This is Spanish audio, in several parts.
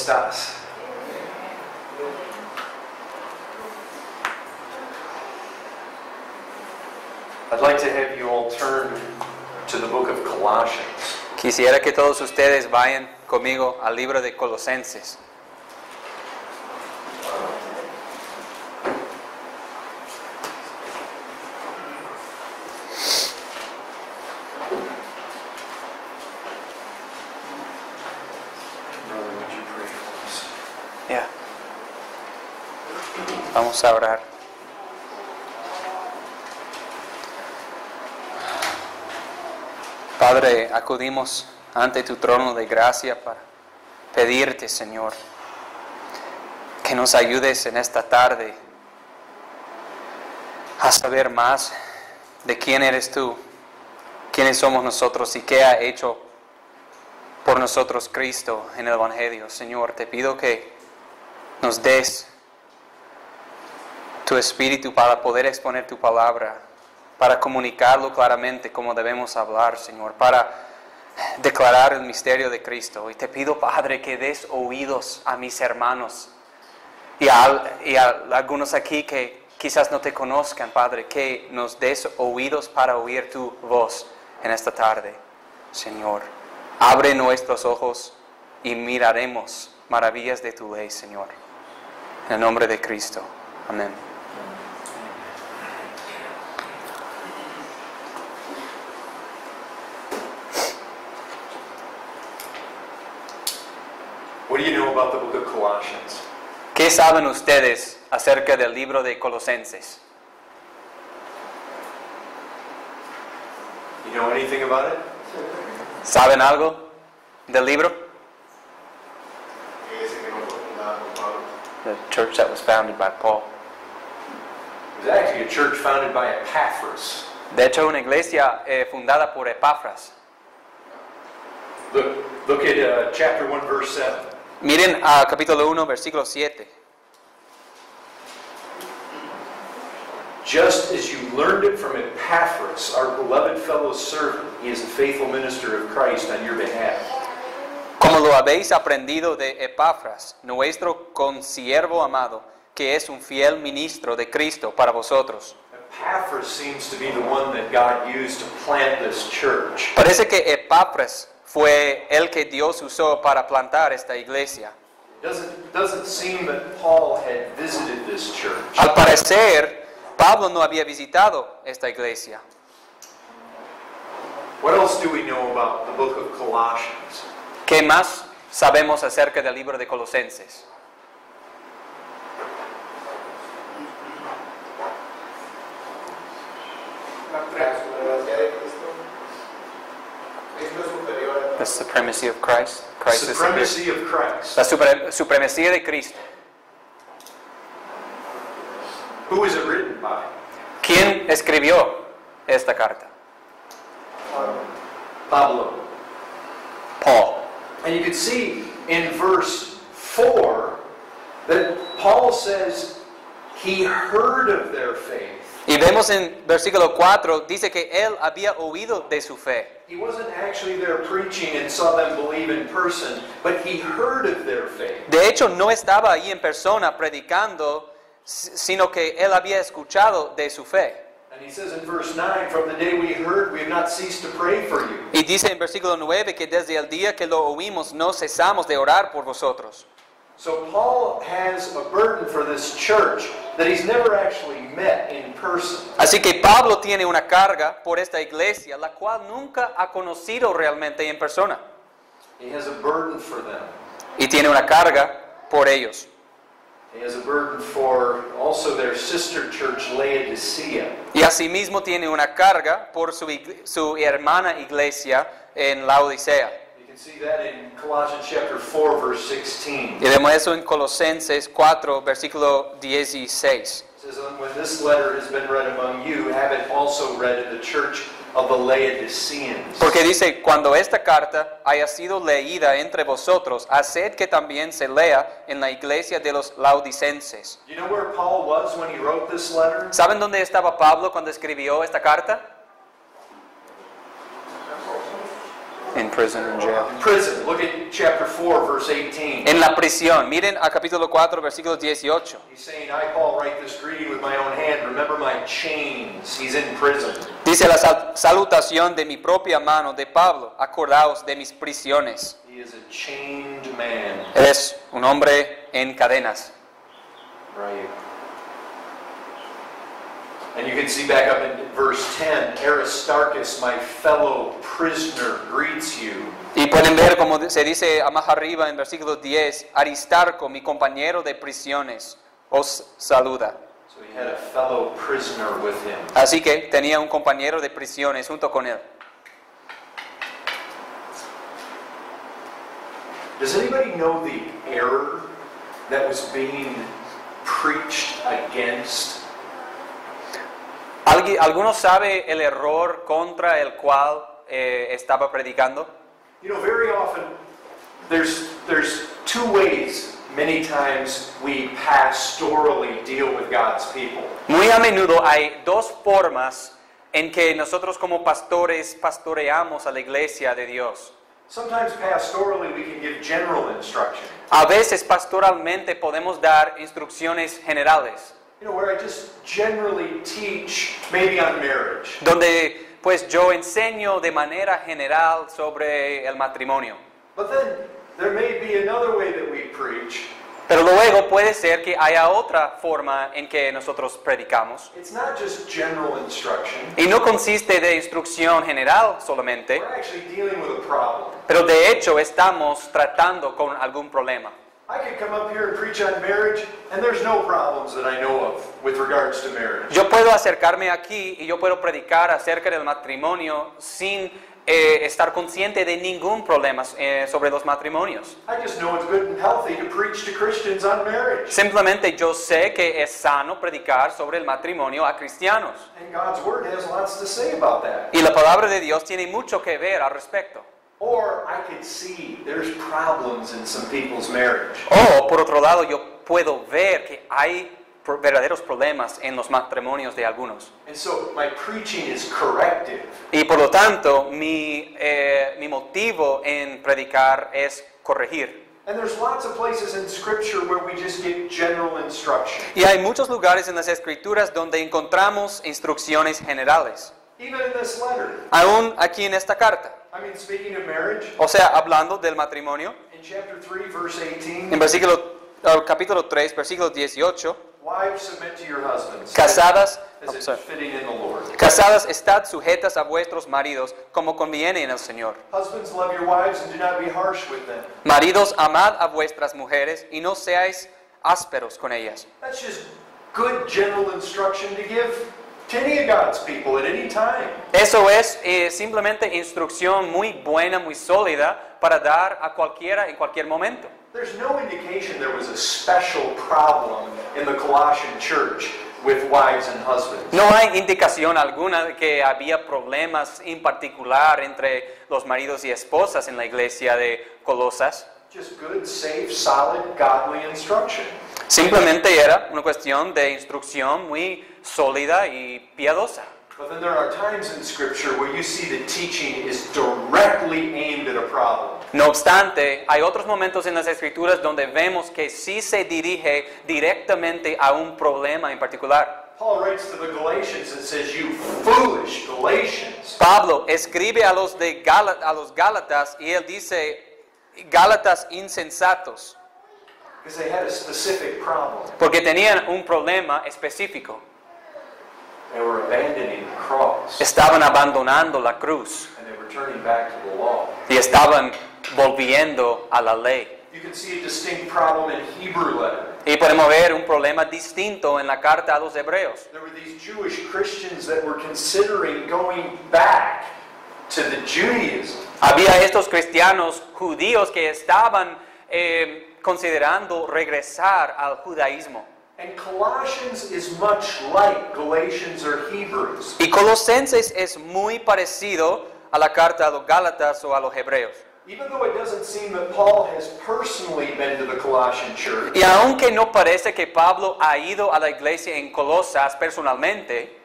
estás? I'd like to have you all turn to the book of Colossians. Quisiera que todos ustedes vayan conmigo al libro de Colosenses. Brother, would you pray for us? Ya. Vamos a orar. Padre, acudimos ante tu trono de gracia para pedirte, Señor, que nos ayudes en esta tarde a saber más de quién eres tú, quiénes somos nosotros y qué ha hecho por nosotros Cristo en el Evangelio. Señor, te pido que nos des tu espíritu para poder exponer tu palabra, para comunicarlo claramente como debemos hablar, Señor, para declarar el misterio de Cristo. Y te pido, Padre, que des oídos a mis hermanos y a algunos aquí que quizás no te conozcan, Padre, que nos des oídos para oír tu voz en esta tarde, Señor. Abre nuestros ojos y miraremos maravillas de tu ley, Señor. En el nombre de Cristo. Amén. What do you know about the book of Colossians? ¿Qué saben ustedes acerca del libro de Colosenses? You know anything about it? ¿Saben algo del libro? The church that was founded by Paul. It was actually a church founded by Epaphras. De hecho, una iglesia fundada por Epafras. Look at chapter 1, verse 7. Miren a capítulo 1, versículo 7. Just as you learned it from Epaphras, our beloved fellow servant, he is a faithful minister of Christ on your behalf. Como lo habéis aprendido de Epafras, nuestro consiervo amado, que es un fiel ministro de Cristo para vosotros. Epaphras seems to be the one that God used to plant this church. Parece que Epafras fue el que Dios usó para plantar esta iglesia. Doesn't seem that Paul had visited this church. Al parecer, Pablo no había visitado esta iglesia. What else do we know about the book of Colossians? ¿Qué más sabemos acerca del libro de Colosenses? The supremacy of Christ. Christ is superior. Supremacy of Christ. La supremacía de Cristo. Who is it written by? ¿Quién escribió esta carta? Pablo. Paul. And you can see in verse 4 that Paul says he heard of their faith. Y vemos en versículo 4, dice que él había oído de su fe. He wasn't actually there preaching and saw them believe in person, but he heard of their faith. De hecho, no estaba ahí en persona predicando, sino que él había escuchado de su fe. And he says in verse 9, from the day we heard, we have not ceased to pray for you. Y dice en versículo 9 que desde el día que lo oímos no cesamos de orar por vosotros. So Paul has a burden for this church that he's never actually met in person. Así que Pablo tiene una carga por esta iglesia, la cual nunca ha conocido realmente en persona. He has a burden for them. Y tiene una carga por ellos. He has a burden for also their sister church, Laodicea. Y asimismo tiene una carga por su hermana iglesia en Laodicea. You can see that in Colossians chapter 4, verse 16. Y vemos eso en Colosenses 4, versículo 16. It says, when this letter has been read among you, have it also read in the church of the Laodiceans. Porque dice, cuando esta carta haya sido leída entre vosotros, haced que también se lea en la iglesia de los laodicenses. Do you know where Paul was when he wrote this letter? ¿Saben dónde estaba Pablo cuando escribió esta carta? En prison, in jail. In prison. Look at chapter 4, verse 18. En la prisión. Miren a capítulo 4, versículo 18. He's saying, I, Paul, write this greeting with my own hand. Remember my chains. He's in prison. Dice la salutación de mi propia mano de Pablo. Acordaos de mis prisiones. He is a chained man. Eres un hombre en cadenas. Right. And you can see back up in verse 10, Aristarchus, my fellow prisoner, greets you. Y pueden ver como se dice más arriba en versículo 10, Aristarco, mi compañero de prisiones, os saluda. So he had a fellow prisoner with him. Así que tenía un compañero de prisiones junto con él. Does anybody know the error that was being preached against? ¿Alguno sabe el error contra el cual estaba predicando? You know, very often there's two ways many times we pastorally deal with God's people. Muy a menudo hay dos formas en que nosotros como pastores pastoreamos a la iglesia de Dios. Sometimes pastorally we can give general instruction. A veces pastoralmente podemos dar instrucciones generales, You know, where I just generally teach maybe on marriage. donde pues yo enseño de manera general sobre el matrimonio. But then there may be another way that we preach. Pero luego puede ser que haya otra forma en que nosotros predicamos. It's not just general instruction. Y no consiste de instrucción general solamente, We're actually dealing with a problem. pero de hecho estamos tratando con algún problema. I could come up here and preach on marriage, and there's no problems that I know of with regards to marriage. Yo puedo acercarme aquí y yo puedo predicar acerca del matrimonio sin estar consciente de ningún problema sobre los matrimonios. I just know it's good and healthy to preach to Christians on marriage. Simplemente yo sé que es sano predicar sobre el matrimonio a cristianos. And God's Word has lots to say about that. Y la palabra de Dios tiene mucho que ver al respecto. Or I could see there's problems in some people's marriage. O, por otro lado, yo puedo ver que hay verdaderos problemas en los matrimonios de algunos. And so my preaching is corrective. Y por lo tanto, mi motivo en predicar es corregir. And there's lots of places in Scripture where we just get general instruction. Y hay muchos lugares en las Escrituras donde encontramos instrucciones generales. Even in this letter. Aún aquí en esta carta. I mean, speaking of marriage, O sea, hablando del matrimonio, in chapter 3, verse 18, en capítulo 3, versículo 18, wives, submit to your husbands, casadas, as is fitting in the Lord. casadas, estad sujetas a vuestros maridos como conviene en el Señor. Husbands, love your wives and do not be harsh with them. Maridos, amad a vuestras mujeres y no seáis ásperos con ellas. That's just good general instruction to give to any of God's people at any time. Eso es simplemente instrucción muy buena, muy sólida para dar a cualquiera en cualquier momento. There's no indication there was a special problem in the Colossian church with wives and husbands. No hay indicación alguna de que había problemas en particular entre los maridos y esposas en la iglesia de Colosas. Just good, safe, solid, godly instruction. Simplemente era una cuestión de instrucción muy sólida y piadosa. But then there are times in Scripture where you see the teaching is directly aimed at a problem. No obstante, hay otros momentos en las Escrituras donde vemos que sí se dirige directamente a un problema en particular. Paul writes to the Galatians and says, you foolish Galatians. Pablo escribe a los Gálatas y él dice, Gálatas insensatos, Because they had a specific problem. porque tenían un problema específico. They were abandoning the cross. Estaban abandonando la cruz And they were turning back to the law. y estaban volviendo a la ley. You can see a distinct problem in Hebrew letter. Y podemos ver un problema distinto en la carta a los hebreos. There were these Jewish Christians that were considering going back to the Judaism. Había estos cristianos judíos que estaban considerando regresar al judaísmo. And Colossians is much like Galatians or Hebrews. Y Colosenses es muy parecido a la carta a los Gálatas o a los hebreos. Even though it doesn't seem that Paul has personally been to the Colossian church, Y aunque no parece que Pablo ha ido a la iglesia en Colosas personalmente,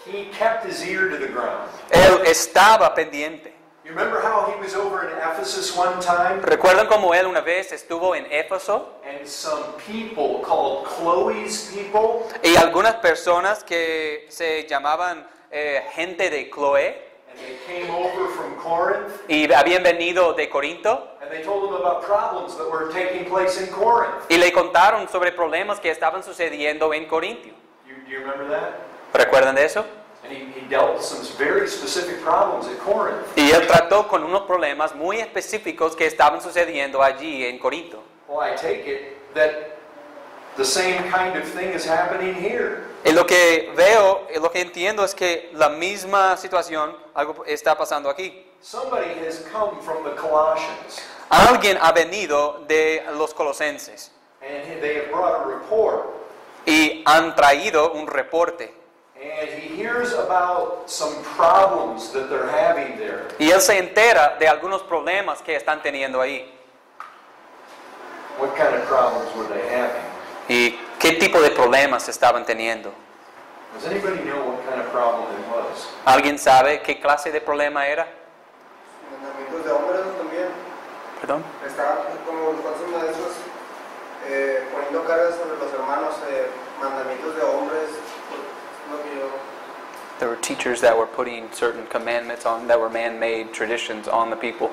he kept his ear to the ground. él estaba pendiente. You remember how he was over in Ephesus one time? ¿Recuerdan cómo él una vez estuvo en Éfeso? And some people called Chloe's people, Y algunas personas que se llamaban gente de Chloe and they came over from Corinth, y habían venido de Corinto and they told him about problems that were taking place in Corinth. y le contaron sobre problemas que estaban sucediendo en Corintio. Do you remember that? ¿Recuerdan de eso? And he dealt with some very specific problems at Corinth. Y él trató con unos problemas muy específicos que estaban sucediendo allí en Corinto. Well, I take it that the same kind of thing is happening here. Y lo que veo, lo que entiendo es que la misma situación, algo está pasando aquí. Somebody has come from the Colossians, Alguien ha venido de los colosenses and they have brought a report. y han traído un reporte. And he hears about some problems that they're having there. Y él se entera de algunos problemas que están teniendo ahí. What kind of problems were they having? ¿Y qué tipo de problemas estaban teniendo? Does anybody know what kind of problem it was? ¿Alguien sabe qué clase de problema era? Mandamientos de hombres también. ¿Perdón? Estaban como los falsos maestros poniendo cargas sobre los hermanos, mandamientos de hombres. Lo que yo. There were teachers that were putting certain commandments on that were man-made traditions on the people.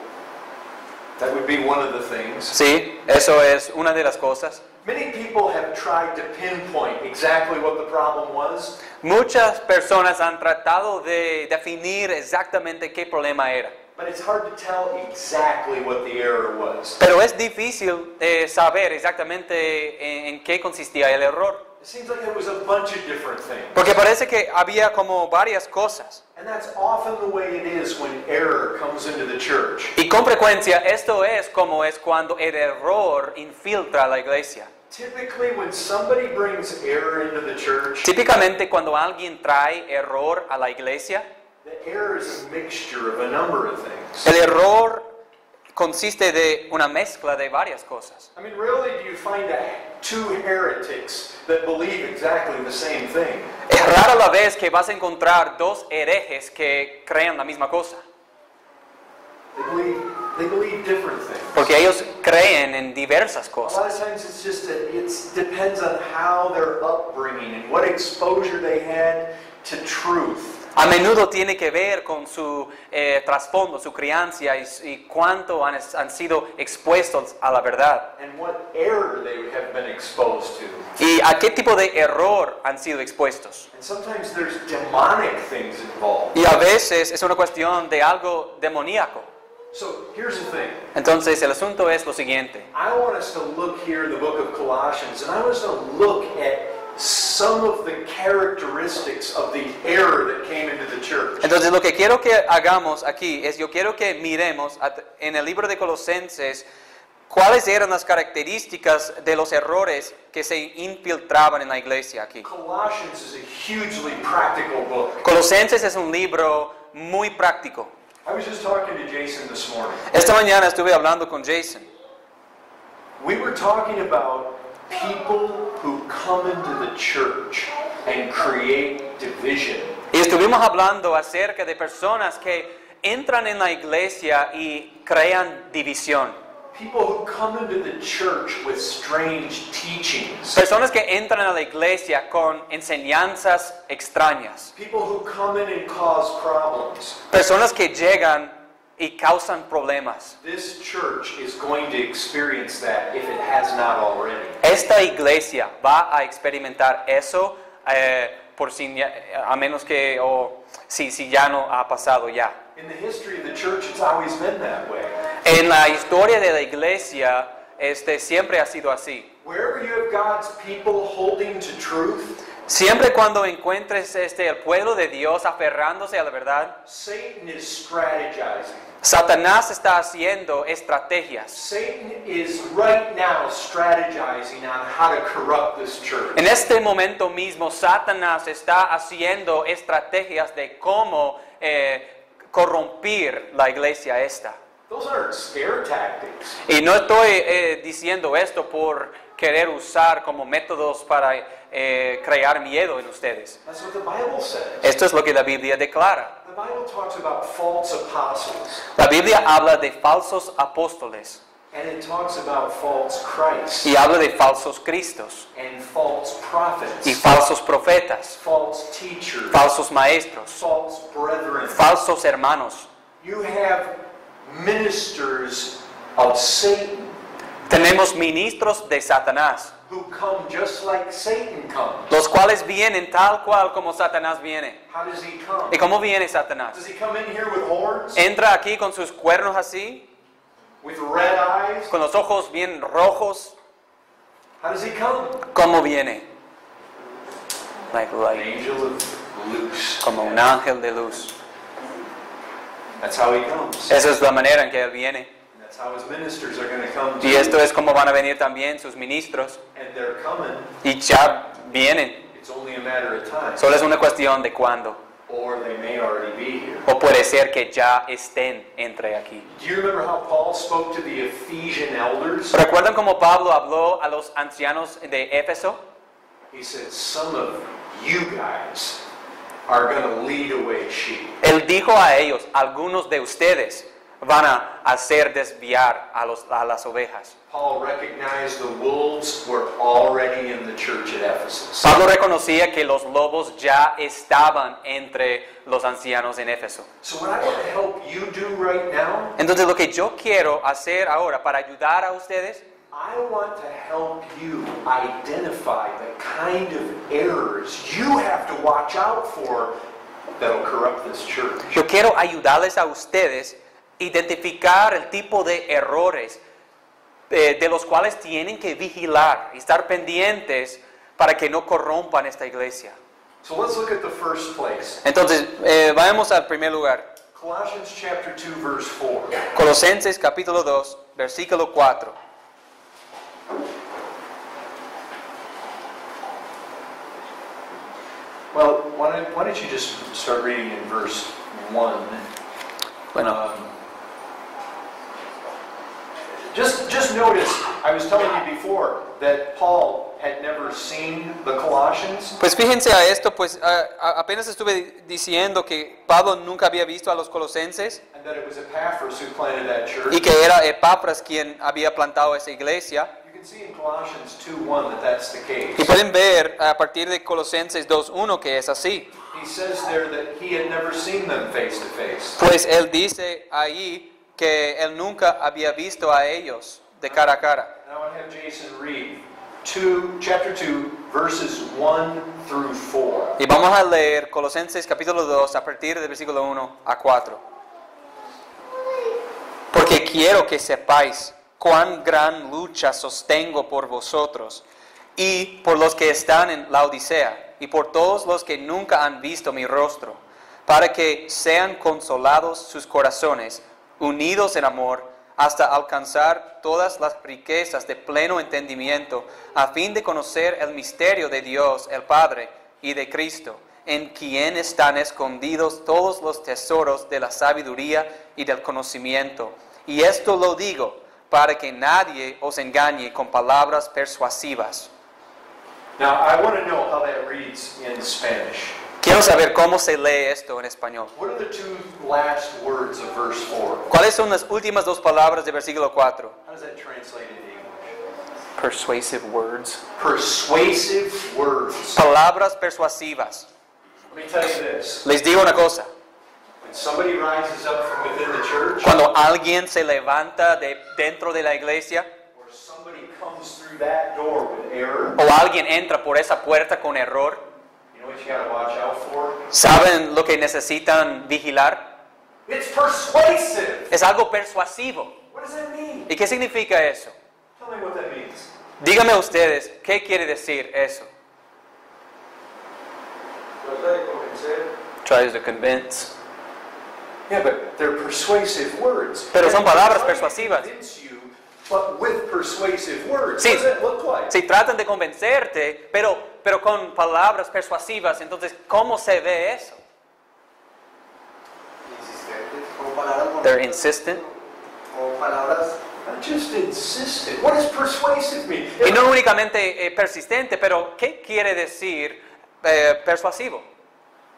That would be one of the things. Sí, eso es una de las cosas. Many people have tried to pinpoint exactly what the problem was. Muchas personas han tratado de definir exactamente qué problema era. But it's hard to tell exactly what the error was. Pero es difícil saber exactamente en qué consistía el error. It seems like there was a bunch of different things. Porque parece que había como varias cosas. And that's often the way it is when error comes into the church. Y con frecuencia esto es como es cuando el error infiltra a la iglesia. Typically when somebody brings error into the church, Típicamente cuando alguien trae error a la iglesia, the error is a mixture of a number of things. el error consiste de una mezcla de varias cosas. I mean, really, do you find two heretics that believe exactly the same thing? Es rara la vez que vas a encontrar dos herejes que crean la misma cosa. They believe different things. Porque ellos creen en diversas A cosas. lot of times it's just that it depends on how their upbringing and what exposure they had to truth. A menudo tiene que ver con su trasfondo, su crianza y cuánto han sido expuestos a la verdad. And what error they would have been exposed to. Y a qué tipo de error han sido expuestos. And sometimes there's demonic things involved. Y a veces es una cuestión de algo demoníaco. So here's the thing. Entonces el asunto es lo siguiente. I want us to look here in the book of Colossians, and I want us to look at some of the characteristics of the error that came into the church. Entonces lo que quiero que hagamos aquí es, yo quiero que miremos en el libro de Colosenses cuáles eran las características de los errores que se infiltraban en la iglesia aquí. Colossians is a hugely practical book. Colosenses es un libro muy práctico. I was just talking to Jason this morning. Esta mañana estuve hablando con Jason. We were talking about people who come into the church and create division. Y estuvimos hablando acerca de personas que entran en la iglesia y crean división. People who come into the church with strange teachings. Personas que entran a la iglesia con enseñanzas extrañas. People who come in and cause problems. Personas que llegan y causan problemas. This church is going to experience that if it has not already. Esta iglesia va a experimentar eso a menos que si ya no ha pasado ya. In the history of the church, it's always been that way. En la historia de la iglesia siempre ha sido así. Wherever you have God's people holding to truth, Siempre cuando encuentres el pueblo de Dios aferrándose a la verdad, Satan is strategizing. Satanás está haciendo estrategias. Satan is right now strategizing on how to corrupt this church. En este momento mismo, Satanás está haciendo estrategias de cómo corrompir la iglesia esta. Those aren't scare tactics. Y no estoy diciendo esto por querer usar como métodos para crear miedo en ustedes. That's what the Bible says. Esto es lo que la Biblia declara. The Bible talks about false apostles, La Biblia habla de falsos apóstoles and it talks about false Christs, y habla de falsos cristos and false prophets, y falsos profetas, false teachers, falsos maestros, false brethren. falsos hermanos. You have ministers of Satan Tenemos ministros de Satanás, who come just like Satan comes. los cuales vienen tal cual como Satanás viene. How does he come? ¿Y cómo viene Satanás? Does he come in here with horns? Entra aquí con sus cuernos así, With red eyes? con los ojos bien rojos. How does he come? ¿Cómo viene? Like An light, angel of luz. como un ángel de luz. That's how he comes. Esa es la manera en que Él viene. And that's how his ministers are going to come Y esto too. es como van a venir también sus ministros. And they're coming. Y ya vienen. It's only a matter of time. Solo es una cuestión de cuándo. Or they may already be here. O puede ser que ya estén entre aquí. Do you remember how Paul spoke to the Ephesian elders? ¿Recuerdan cómo Pablo habló a los ancianos de Éfeso? He said, some of you guys are going to lead away sheep. Él dijo a ellos, algunos de ustedes van a hacer desviar a las ovejas. Paul recognized the wolves were already in the church at Ephesus. Pablo reconocía que los lobos ya estaban entre los ancianos en Éfeso. So what I want to help you do right now, Entonces lo que yo quiero hacer ahora para ayudar a ustedes, I want to help you identify the kind of errors you have to watch out for that'll corrupt this church. yo quiero ayudarles a ustedes identificar el tipo de errores de los cuales tienen que vigilar y estar pendientes para que no corrompan esta iglesia. So let's look at the first place. Entonces, vayamos al primer lugar. Colossians chapter 2 verse 4. Colosenses capítulo 2, versículo 4. Well, why don't you just start reading in verse 1. Bueno, Just notice, I was telling you before that Paul had never seen the Colossians. pues fíjense a esto, pues apenas estuve diciendo que Pablo nunca había visto a los colosenses And that it was Epaphras who planted that church. y que era Epafras quien había plantado esa iglesia. You can see in Colossians 2:1 that that's the case. Y pueden ver a partir de Colosenses 2.1 que es así. He says there that he had never seen them face to face. Pues él dice ahí que él nunca había visto a ellos de cara a cara. Now I want to have Jason read chapter 2, verses 1 through 4. Y vamos a leer Colosenses capítulo 2 a partir del versículo 1 a 4. Porque quiero que sepáis cuán gran lucha sostengo por vosotros y por los que están en la Odisea y por todos los que nunca han visto mi rostro, para que sean consolados sus corazones, unidos en amor, hasta alcanzar todas las riquezas de pleno entendimiento, a fin de conocer el misterio de Dios el Padre y de Cristo, en quien están escondidos todos los tesoros de la sabiduría y del conocimiento. Y esto lo digo para que nadie os engañe con palabras persuasivas. Now I want to know how that reads in Spanish. Quiero saber cómo se lee esto en español. What are the two last words of verse 4? ¿Cuáles son las últimas dos palabras del versículo 4? How does that translate into English? Persuasive words. Persuasive words. Palabras persuasivas. Let me tell you this. Les digo una cosa. When somebody rises up from within the church, Cuando alguien se levanta de dentro de la iglesia or somebody comes through that door with error, o alguien entra por esa puerta con error, you know what you got to watch out for? ¿saben lo que necesitan vigilar? It's persuasive. Es algo persuasivo. What does that mean? ¿Y qué significa eso? Tell me what that means. Díganme ustedes, ¿qué quiere decir eso? Trata de convencer. Tries to convince. Yeah, but they're persuasive words. Pero son And they're palabras trying to persuasivas. convince you, but with persuasive words. Sí. What does that look like? Si tratan de convencerte, pero con palabras persuasivas, entonces, ¿cómo se ve eso? Insistentes, con palabras They're insistent. con palabras Not just insistent. What does persuasive mean? Y no únicamente persistente, pero ¿qué quiere decir persuasivo?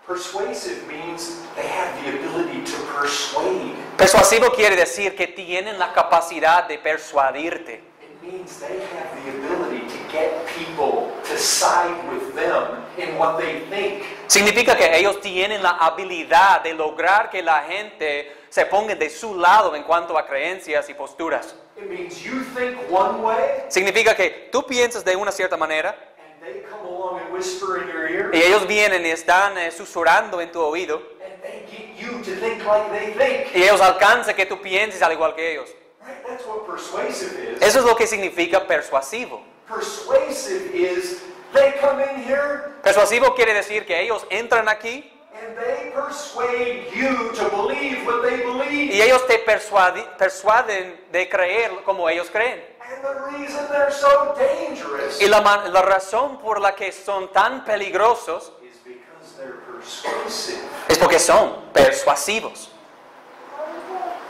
Persuasive means they have the ability to persuade. Persuasivo quiere decir que tienen la capacidad de persuadirte. It means they have the ability to get people to side with them in what they think. Significa que ellos tienen la habilidad de lograr que la gente se ponga de su lado en cuanto a creencias y posturas. It means you think one way, Significa que tú piensas de una cierta manera and they come along and whisper in your ear, y ellos vienen y están susurrando en tu oído and they get you to think like they think. y ellos alcanzan que tú pienses al igual que ellos. Right? That's what persuasive is. Eso es lo que significa persuasivo. Persuasive is they come in here Persuasivo quiere decir que ellos entran aquí and they persuade you to believe what they believe. y ellos te persuaden de creer como ellos creen. And the reason they're so dangerous Y la razón por la que son tan peligrosos is because they're persuasive. es porque son persuasivos.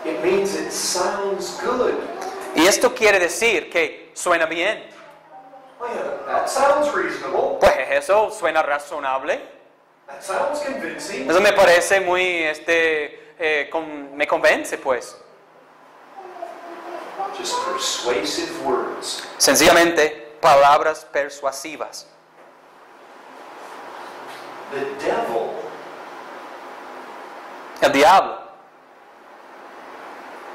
It means it sounds good. Y esto quiere decir que suena bien. Oh yeah, that sounds reasonable. Pues eso suena razonable. That sounds convincing. Eso me parece muy, me convence pues. Just persuasive words. Sencillamente, palabras persuasivas. The devil El diablo,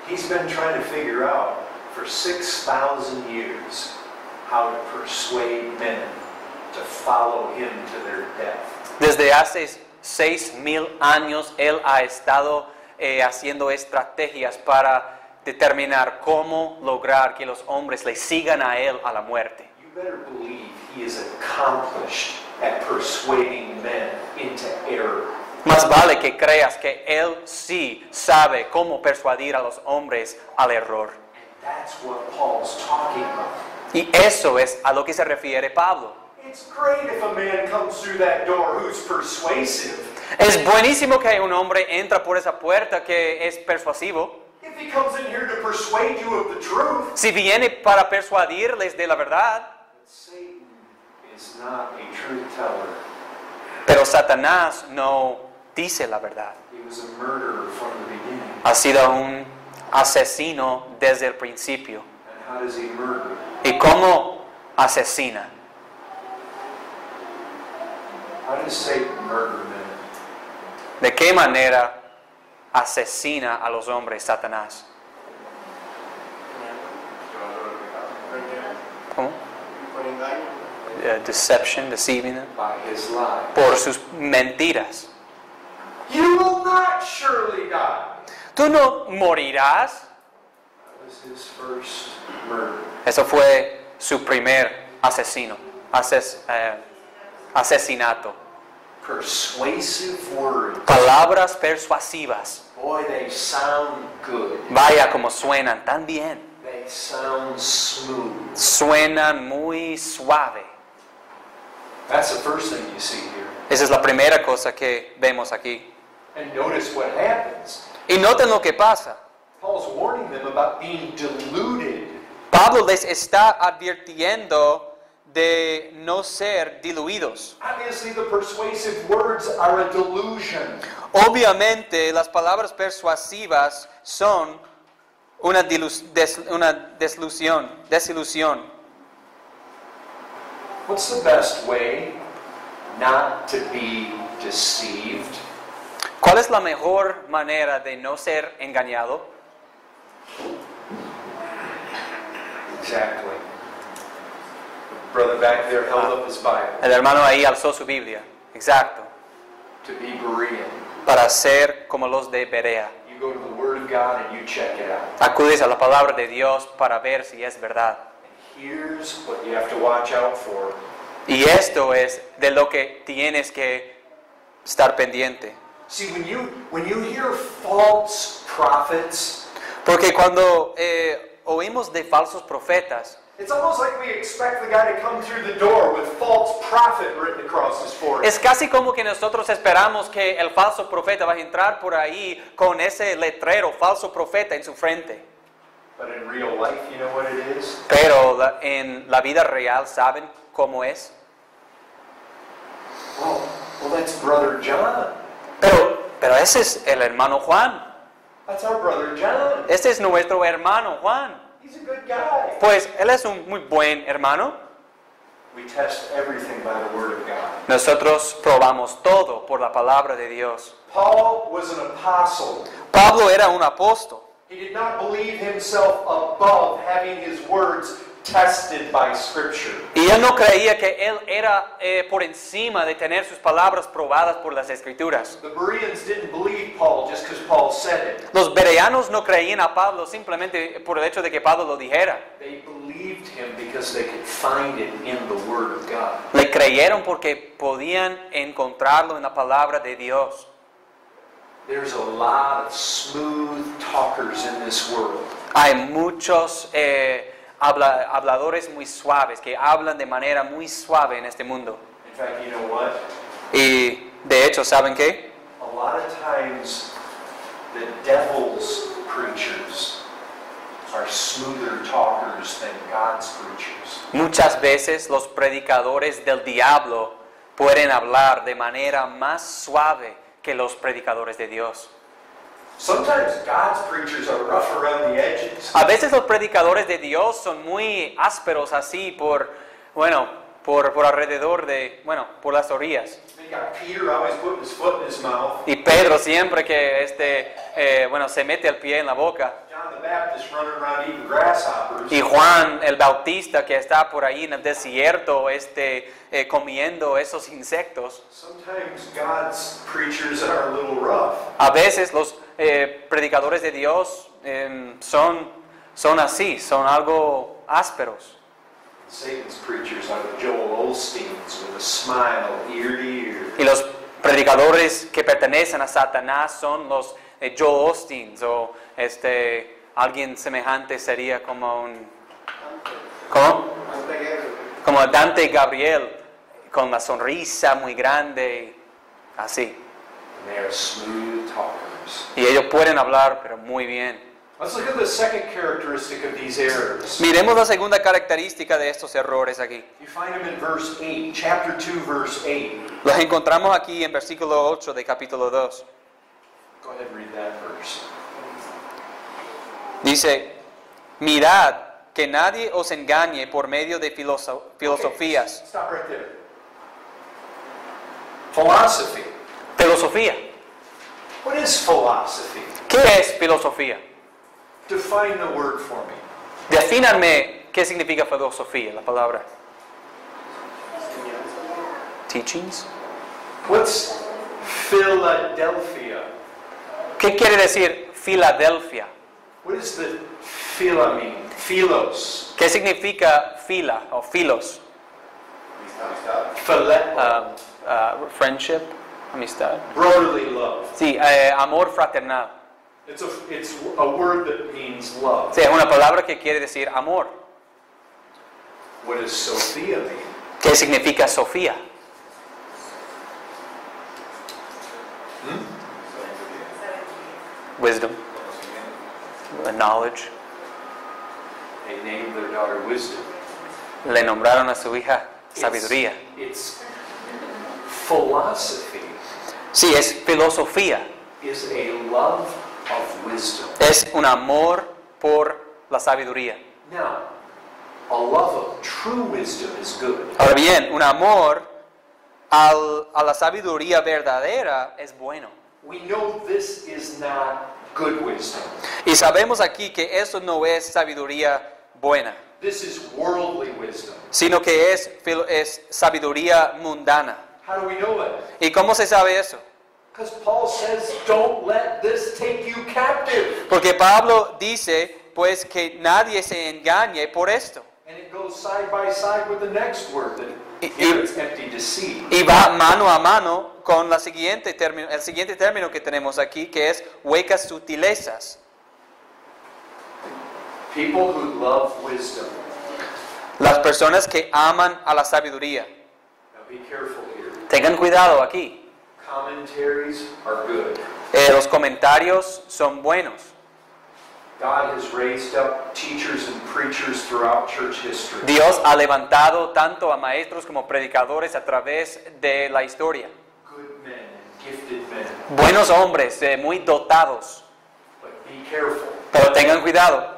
he's been trying to figure out for 6,000 years how to persuade men to follow him to their death. desde hace 6,000 años, él ha estado haciendo estrategias para determinar cómo lograr que los hombres le sigan a él a la muerte. You better believe he is accomplished at persuading men into error. Más vale que creas que él sí sabe cómo persuadir a los hombres al error. And that's what Paul's talking about. Y eso es a lo que se refiere Pablo. It's great if a man comes through that door who's persuasive. Es buenísimo que un hombre entra por esa puerta que es persuasivo. If he comes in here to persuade you of the truth. Si viene para persuadirles de la verdad, But Satan is not a truth teller. pero Satanás no dice la verdad. He was a murderer from the beginning. Ha sido un asesino desde el principio. And how does he murder? ¿Y cómo asesina? How does Satan murder men? ¿De qué manera asesina a los hombres Satanás? ¿Cómo? Con engaño. Deception, deceiving them. By his lie. Por sus mentiras. You will not surely die. Tú no morirás. That was his first murder. Eso fue su primer asesinato. Persuasive words. Palabras persuasivas. Boy, they sound good. Vaya como suenan tan bien. They sound smooth. Suenan muy suave. That's the first thing you see here. Esa es la primera cosa que vemos aquí. And notice what happens. Y noten lo que pasa. Paul's warning them about being deluded. Pablo les está advirtiendo de no ser diluidos. Obviously, the persuasive words are a delusion. Obviamente, las palabras persuasivas son una desilusión. What's the best way not to be deceived? ¿Cuál es la mejor manera de no ser engañado? Exactly. The brother back there held up his Bible. El hermano ahí alzó su Biblia. Exacto. To be Berean. Para ser como los de Berea. You go to the Word of God and you check it out. Acudes a la palabra de Dios para ver si es verdad. Here's what you have to watch out for. Y esto es de lo que tienes que estar pendiente. See, when you hear false prophets, Porque cuando oímos de falsos profetas, it's almost like we expect the guy to come through the door with false prophet written across his forehead. es casi como que nosotros esperamos que el falso profeta va a entrar por ahí con ese letrero falso profeta en su frente. But in real life, you know what it is? Pero en la vida real, ¿saben cómo es? Well, that's Brother John. Pero ese es el hermano Juan. That's our Brother John. Este es nuestro hermano Juan. He's a good guy. Pues él es un muy buen hermano. We test everything by the Word of God. Nosotros probamos todo por la palabra de Dios. Paul was an apostle. Pablo era un apóstol. He did not believe himself above having his words tested by Scripture. Y él no creía que él era por encima de tener sus palabras probadas por las Escrituras. The Bereans didn't believe Paul just because Paul said it. Los bereanos no creían a Pablo simplemente por el hecho de que Pablo lo dijera. They believed him because they could find it in the Word of God. Le creyeron porque podían encontrarlo en la palabra de Dios. There's a lot of smooth talkers in this world. Hay muchos habladores muy suaves que hablan de manera muy suave en este mundo. In fact, you know what? Y de hecho, ¿saben qué? A lot of times the devil's preachers are smoother talkers than God's preachers. Muchas veces los predicadores del diablo pueden hablar de manera más suave que los predicadores de Dios. Sometimes God's preachers are rough around the edges. A veces los predicadores de Dios son muy ásperos así por alrededor de, por las orillas. You got Peter always putting his foot in his mouth. Y Pedro siempre que se mete el pie en la boca. John the Baptist running around eating grasshoppers. Y Juan el Bautista que está por ahí en el desierto comiendo esos insectos. Sometimes God's preachers are a little rough. A veces los predicadores de Dios son así, son algo ásperos. Satan's preachers are the Joel Osteens with a smile ear to ear. Y los predicadores que pertenecen a Satanás son los Joel Osteens o alguien semejante sería como ¿cómo? Como Dante Gabriel con la sonrisa muy grande, así. And they are smooth talkers. Y ellos pueden hablar, pero muy bien. Let's look at the second characteristic of these errors. Miremos la segunda característica de estos errores aquí. You find them in verse 8, chapter 2, verse 8. Los encontramos aquí en versículo 8 de capítulo 2. Go ahead and read that verse. Dice, mirad que nadie os engañe por medio de filosofías. Okay, stop right there. Philosophy. Filosofía. What is philosophy? ¿Qué es filosofía? Define the word for me. Defínanme qué significa filosofía, la palabra. Teachings. What's Philadelphia? ¿Qué quiere decir Filadelfia? What is the phila mean? Philos. ¿Qué significa fila o filos? Friendship, amistad. Brotherly love. Sí, amor fraternal. It's a word that means love. Sí, es una palabra que quiere decir amor. What does Sophia mean? ¿Qué significa Sofía? Wisdom, knowledge. They named their daughter Wisdom. Le nombraron a su hija sabiduría. It's philosophy Sí, es filosofía. is a love of wisdom. Es un amor por la sabiduría. Now, a love of true wisdom is good. Ahora bien, un amor a la sabiduría verdadera es bueno. We know this is not good wisdom. Y sabemos aquí que eso no es sabiduría buena, This is worldly wisdom. sino que es sabiduría mundana. How do we know it? ¿Y cómo se sabe eso? Because Paul says, don't let this take you captive. Porque Pablo dice, pues, que nadie se engañe por esto. And it goes side by side with the next word, that here it's empty deceit. Y va mano a mano con el siguiente término que tenemos aquí, que es huecas sutilezas. People who love wisdom. Las personas que aman a la sabiduría. Now be careful here. Tengan cuidado aquí. Commentaries are good. Los comentarios son buenos. God has raised up teachers and preachers throughout church history. Dios ha levantado tanto a maestros como predicadores a través de la historia. Good men and gifted men. Buenos hombres, muy dotados. But be careful. Pero tengan cuidado.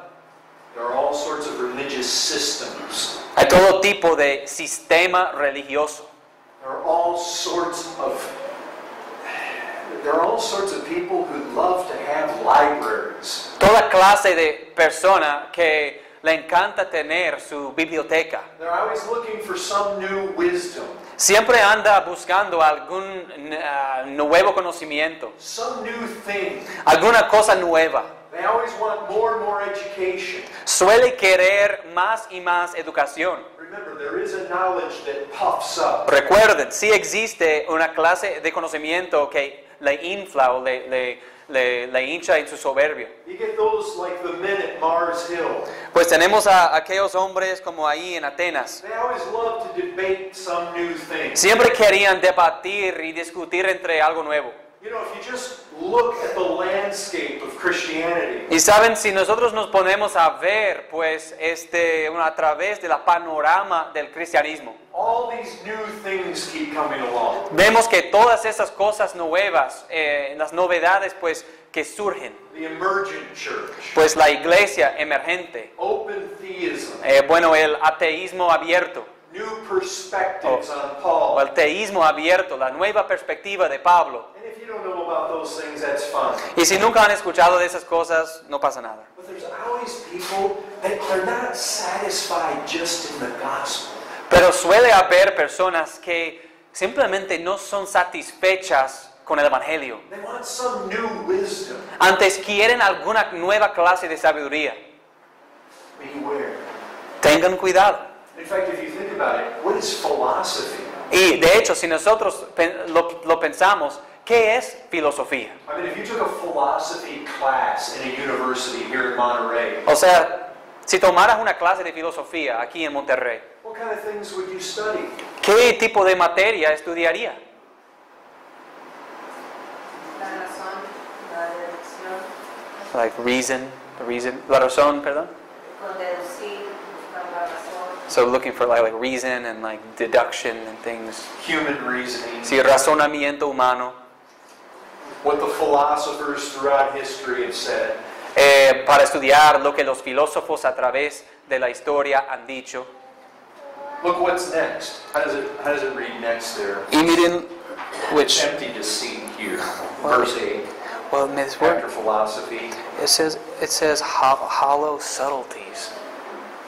There are all sorts of religious systems. Hay todo tipo de sistema religioso. There are all sorts of people who love to have libraries. Toda clase de persona que le encanta tener su biblioteca. They're always looking for some new wisdom, Siempre anda buscando algún nuevo conocimiento, some new thing. alguna cosa nueva. They always want more and more education. Suele querer más y más educación. Remember, there is a knowledge that puffs up. Recuerden, sí existe una clase de conocimiento que le infla o le hincha en su soberbia. You get those like the men at Mars Hill. Pues tenemos a aquellos hombres como ahí en Atenas. They always love to debate some new thing. Siempre querían debatir y discutir entre algo nuevo. You know, if you just look at the landscape of Christianity, Y saben, si nosotros nos ponemos a ver, pues, a través de la panorama del cristianismo, all these new things keep coming along. vemos que todas esas cosas nuevas, las novedades, pues, que surgen, The emergent church, pues, la iglesia emergente, open theism, el ateísmo abierto, new perspectives on o Paul. el teísmo abierto, la nueva perspectiva de Pablo. And if you don't know about those things, that's fine. Y si nunca han escuchado de esas cosas, no pasa nada. But there's always people that are not satisfied just in the gospel. Pero suele haber personas que simplemente no son satisfechas con el Evangelio. They want some new wisdom. Antes quieren alguna nueva clase de sabiduría. Beware. Tengan cuidado. In fact, if you think about it, what is philosophy? Y de hecho, si nosotros lo pensamos, ¿qué es filosofía? I mean, if you took a philosophy class in a university here in Monterey, O sea, si tomaras una clase de filosofía aquí en Monterrey, what kind of things would you study? ¿qué tipo de materia estudiaría? La razón, la deducción, La razón, perdón. con deducir, buscar la razón. So looking for like reason and like deduction and things. Human reasoning. Sí, razonamiento humano. What the philosophers throughout history have said. Para estudiar lo que los filósofos a través de la historia han dicho. Look what's next. How does it read next there? Y miren, It's empty deceit here. Verse 8. well, After philosophy. it says hollow subtleties.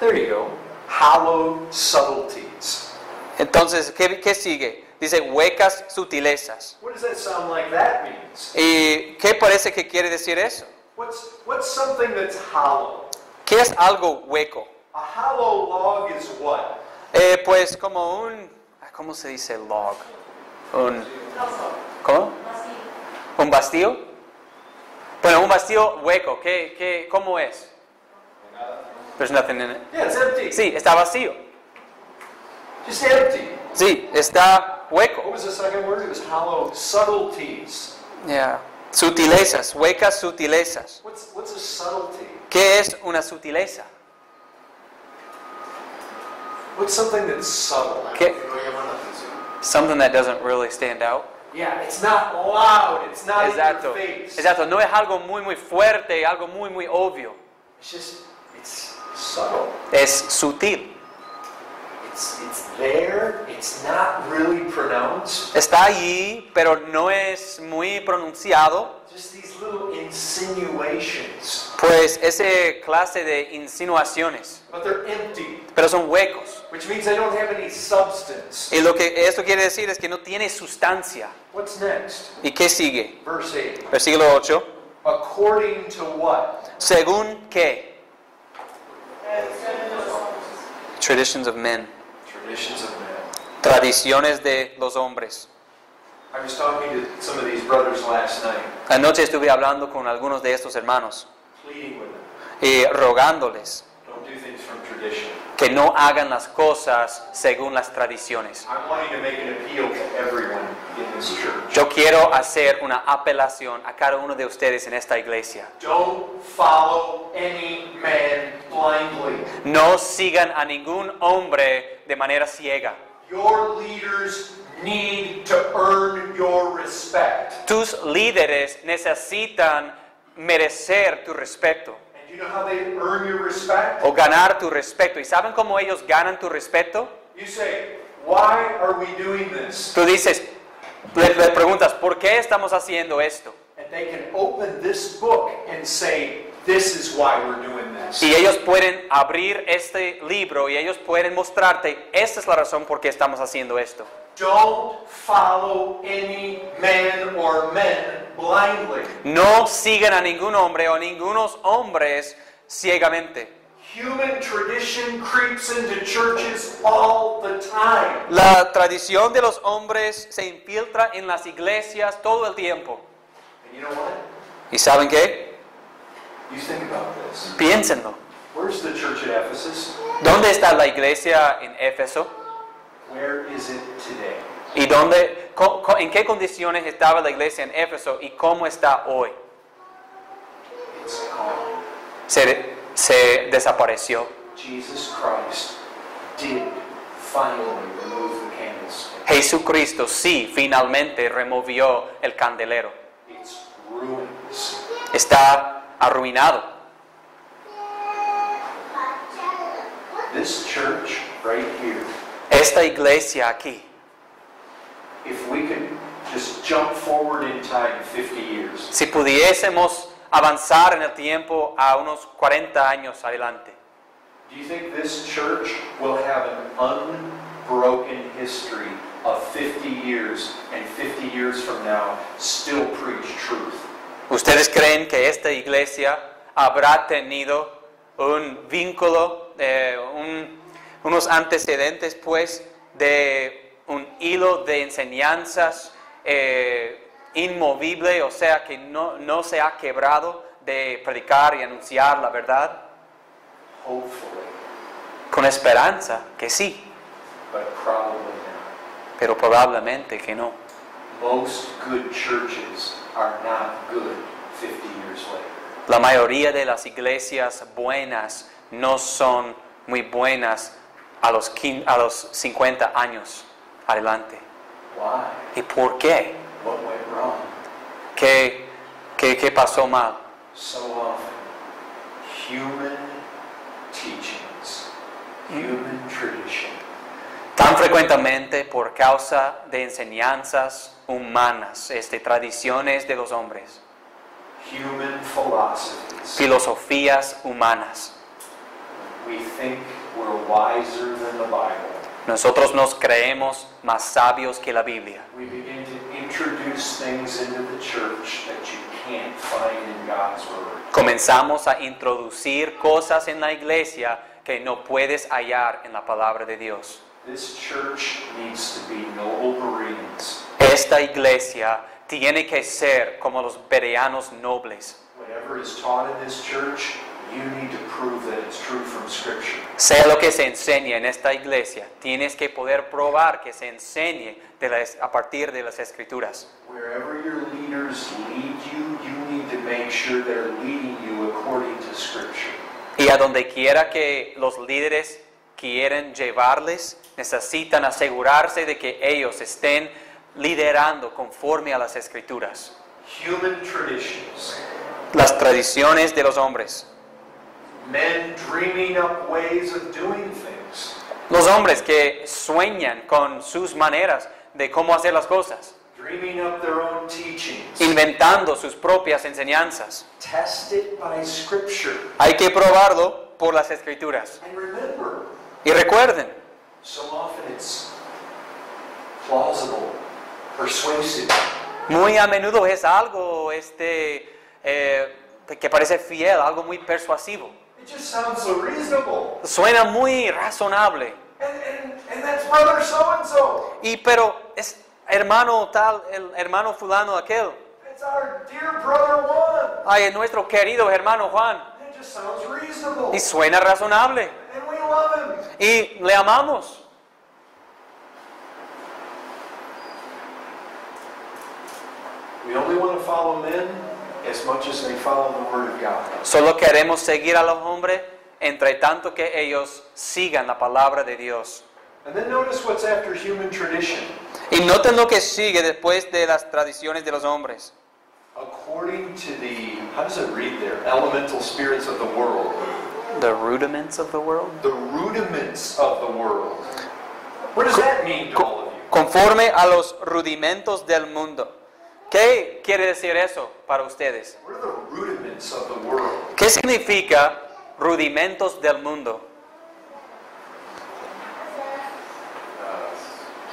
There you go. Hollow subtleties. Entonces, ¿qué sigue? Dice huecas sutilezas. What does that sound like that means? ¿Y qué parece que quiere decir eso? What's something that's hollow? ¿Qué es algo hueco? A hollow log is what? Pues como ¿cómo se dice log? ¿Cómo? ¿Un bastío? Bueno, un bastío hueco, ¿cómo es? There's nothing in it. Yeah, it's empty. Sí, está vacío. Just empty. Sí, está hueco. What was the second word? It was hollow subtleties. Yeah. Sutilezas, huecas sutilezas. What's a subtlety? ¿Qué es una sutileza? What's something that's subtle? ¿Qué? Something that doesn't really stand out. Yeah, it's not loud. It's not Exacto. in your face. Exacto, no es algo muy fuerte, algo muy obvio. It's subtle. Es sutil. It's there. It's not really pronounced. Está allí, pero no es muy pronunciado. Just these little insinuations. Pues esa clase de insinuaciones, But they're empty, pero son huecos. which means they don't have any substance. Y lo que esto quiere decir es que no tiene sustancia. What's next? ¿Y qué sigue? Verse 8. Versículo 8. According to what? ¿Según qué? Traditions of men. Traditions of men. Tradiciones de los hombres. I was talking to some of these brothers last night, Anoche estuve hablando con algunos de estos hermanos pleading with them. y rogándoles, Don't do things from tradition. que no hagan las cosas según las tradiciones. I'm wanting to make an appeal to everyone in this church. Yo quiero hacer una apelación a cada uno de ustedes en esta iglesia. Don't follow any man blindly. No sigan a ningún hombre de manera ciega. Your leaders need to earn your respect. Tus líderes necesitan merecer tu respeto And you know how they earn your respect? o ganar tu respeto. ¿Y saben cómo ellos ganan tu respeto? You say, why are we doing this? Tú dices, le preguntas, ¿por qué estamos haciendo esto? And they can open this book and say, this is why we're doing this. Y ellos pueden abrir este libro y ellos pueden mostrarte, esta es la razón por qué estamos haciendo esto. Don't follow any man or men blindly. No sigan a ningún hombre o ningunos hombres ciegamente. Human tradition creeps into churches all the time. La tradición de los hombres se infiltra en las iglesias todo el tiempo. And you know what? ¿Y saben qué? You think about this. Piénsenlo. Where's the church at Ephesus? ¿Dónde está la iglesia en Éfeso? Where is it today? ¿Y en qué condiciones estaba la iglesia en Éfeso y cómo está hoy? It's gone. Se desapareció. Jesus Christ did finally remove the candlestick. Jesucristo sí finalmente removió el candelero. It's ruins. Está arruinado. This church right here, Esta iglesia aquí, if we could just jump forward in time 50 years, si pudiésemos avanzar en el tiempo a unos 40 años adelante, do you think this church will have an unbroken history of 50 years and 50 years from now still preach truth? ¿ustedes creen que esta iglesia habrá tenido un vínculo, unos antecedentes pues de un hilo de enseñanzas inmovible, o sea que no se ha quebrado de predicar y anunciar la verdad? Hopefully, Con esperanza que sí, but probably not. pero probablemente que no. Most good churches are not good 50 years later. La mayoría de las iglesias buenas no son muy buenas a los 50 años adelante. Why? ¿Y por qué? What went wrong? ¿Qué pasó mal? So often, human teachings, human tradition, Tan frecuentemente por causa de enseñanzas humanas, tradiciones de los hombres, human philosophies. filosofías humanas. We think we're wiser than the Bible. Nosotros nos creemos más sabios que la Biblia. We begin to introduce things into the church that you can't find in God's Word. Comenzamos a introducir cosas en la iglesia que no puedes hallar en la palabra de Dios. This church needs to be noble Bereans. Esta iglesia tiene que ser como los bereanos nobles. Whatever is taught in this church, you need to prove that it's true from Scripture. Sea lo que se enseñe en esta iglesia, tienes que poder probar que se enseñe a partir de las Escrituras. Wherever your leaders lead you, you need to make sure they're leading you according to Scripture. Y a donde quiera que los líderes quieren llevarles, necesitan asegurarse de que ellos estén liderando conforme a las Escrituras. Human traditions, Las tradiciones de los hombres. men dreaming up ways of doing things, Los hombres que sueñan con sus maneras de cómo hacer las cosas, dreaming up their own teachings. inventando sus propias enseñanzas. Test it by Scripture. Hay que probarlo por las Escrituras. And remember, Y recuerden, so often it's plausible, persuasive. muy a menudo es algo que parece fiel, algo muy persuasivo. It just sounds so reasonable. Suena muy razonable. And that's brother so-and-so. Pero es hermano tal, el hermano fulano aquel. It's our dear brother Juan. Ay, nuestro querido hermano Juan. It just sounds reasonable. Y suena razonable. And we love him. Y le amamos. We only want to follow men as much as they follow the Word of God. Solo queremos seguir a los hombres entre tanto que ellos sigan la palabra de Dios. And then notice what's after human tradition. Y noten lo que sigue después de las tradiciones de los hombres. According to the, how does it read there? Elemental spirits of the world. The rudiments of the world. The rudiments of the world. What does that mean to all of you? Conforme a los rudimentos del mundo. ¿Qué quiere decir eso para ustedes? What are the rudiments of the world? ¿Qué significa rudimentos del mundo?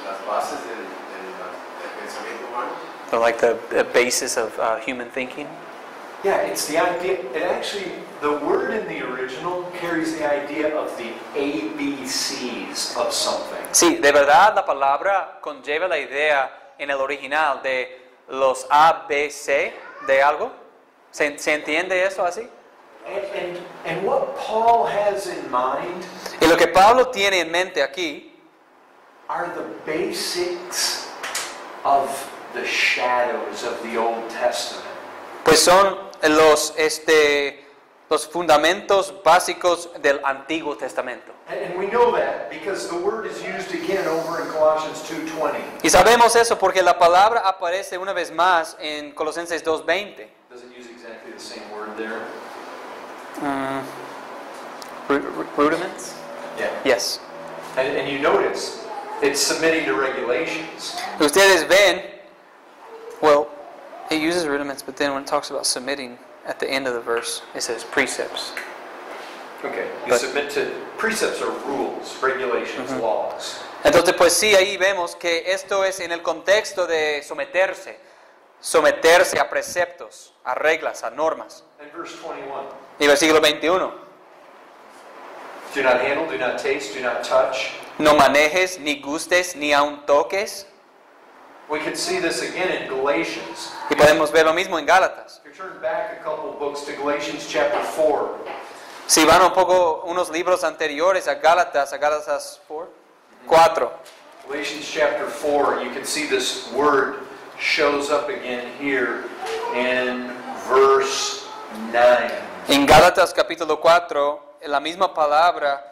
Las bases del pensamiento humano. So like the basis of human thinking? Yeah, it's the idea, it actually, the word in the original carries the idea of the ABCs of something. Sí, de verdad la palabra conlleva la idea en el original de los ABC de algo. ¿Se entiende eso así? And what Paul has in mind Y lo que Pablo tiene en mente aquí are the basics of the shadows of the Old Testament. pues son los fundamentos básicos del Antiguo Testamento. And we know that because the word is used again over in Colossians 2:20. Y sabemos eso porque la palabra aparece una vez más en Colosenses 2:20. Does it use exactly the same word there? Rudiments? Yeah. Yes. And you notice, it's submitting to regulations. Ustedes ven, well, it uses rudiments, but then when it talks about submitting at the end of the verse, it says precepts. Okay, you But- submit to precepts or rules, regulations, laws. Entonces, pues sí, ahí vemos que esto es en el contexto de someterse a preceptos, a reglas, a normas. And verse 21. Y versículo 21, Do not handle, do not taste, do not touch. no manejes, ni gustes, ni aun toques. We could see this again in Galatians. Y podemos ver lo mismo en Gálatas. If you turn back a couple of books to Galatians chapter 4. Si van unos libros anteriores a Gálatas 4. Galatians chapter 4, you can see this word shows up again here in verse 9. En Gálatas capítulo 4, la misma palabra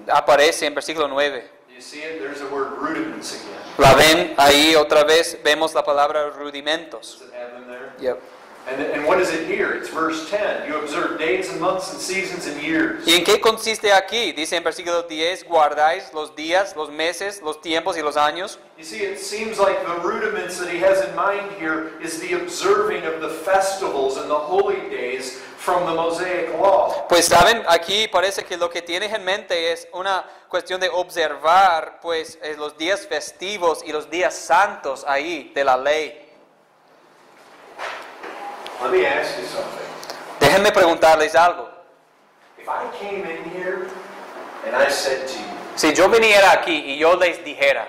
aparece en versículo 9. Do you see it? There's the word rudiments again. La ven ahí otra vez, vemos la palabra rudimentos. Does it have them there? Yep. And what is it here? It's verse 10. You observe days and months and seasons and years. ¿Y en qué consiste aquí? Dice en versículo 10, guardáis los días, los meses, los tiempos y los años. You see, it seems like the rudiments that he has in mind here is the observing of the festivals and the holy days from the Mosaic Law. Pues saben, aquí parece que lo que tienes en mente es una cuestión de observar pues los días festivos y los días santos ahí de la ley. Let me ask you something. Déjenme preguntarles algo. If I came in here and I said to you, Si yo viniera aquí y yo les dijera,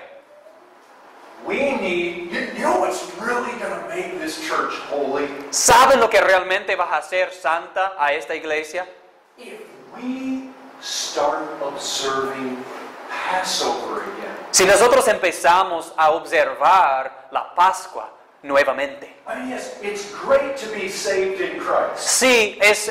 we need, you know what's really going to make this church holy? ¿saben lo que realmente va a hacer santa a esta iglesia? If we start observing Passover again. Si nosotros empezamos a observar la Pascua nuevamente. I mean, yes, it's great to be saved in Christ. Sí, es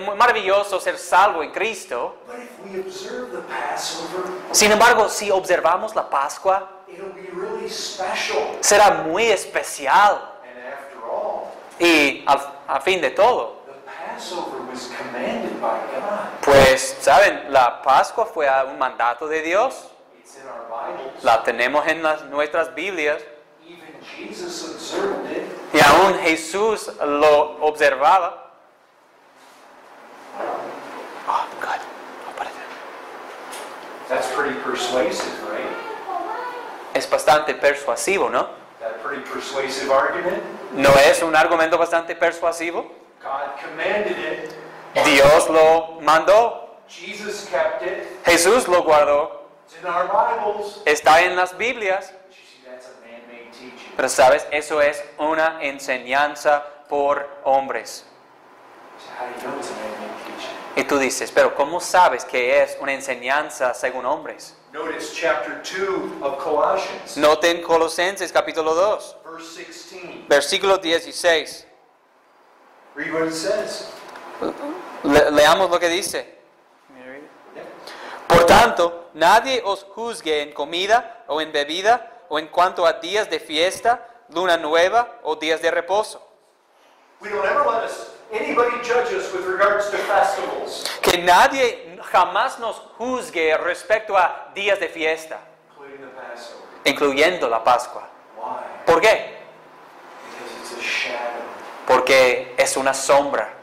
muy maravilloso ser salvo en Cristo. But if we observe the Passover, Sin embargo, si observamos la Pascua, it'll be really special. será muy especial. And after all, Y a fin de todo, the Passover was commanded by God. pues, ¿saben? La Pascua fue un mandato de Dios. It's in our Bibles. La tenemos en nuestras Biblias. Even Jesus observed it. Y aún Jesús lo observaba. Oh, good. That's pretty persuasive, right? Es bastante persuasivo, ¿no? That a pretty persuasive argument. ¿No es un argumento bastante persuasivo? God commanded it. Dios lo mandó. Jesus kept it. Jesús lo guardó. It's in our Bibles. Está en las Biblias. But you see, that's a man-made teaching. Pero sabes, eso es una enseñanza por hombres. So how do you know it's a man-made teaching? Y tú dices, pero ¿cómo sabes que es una enseñanza según hombres? Notice chapter 2 of Colossians, Noten Colosenses capítulo 2, verse 16. versículo 16. Read what it says. Leamos lo que dice. Por tanto, nadie os juzgue en comida o en bebida o en cuanto a días de fiesta, luna nueva o días de reposo. We don't ever let anybody judge us with regards to festivals, Que nadie jamás nos juzgue respecto a días de fiesta, including the Passover. incluyendo la Pascua. Why? ¿Por qué? Because it's a shadow. Porque es una sombra.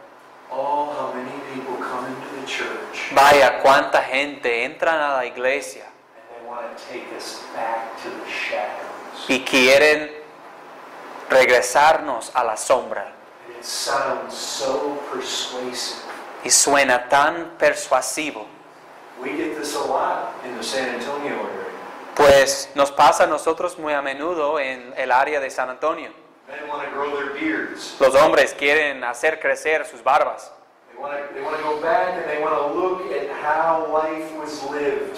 Oh, how many people come into the church Vaya, cuánta gente entra a la iglesia and they want to take us back to the shadows. y quieren regresarnos a la sombra. And it sounds so persuasive. Y suena tan persuasivo. We get this a lot in the San Antonio area. Pues nos pasa a nosotros muy a menudo en el área de San Antonio. Men want to grow their beards. Los hombres quieren hacer crecer sus barbas. They want to go back and they want to look at how life was lived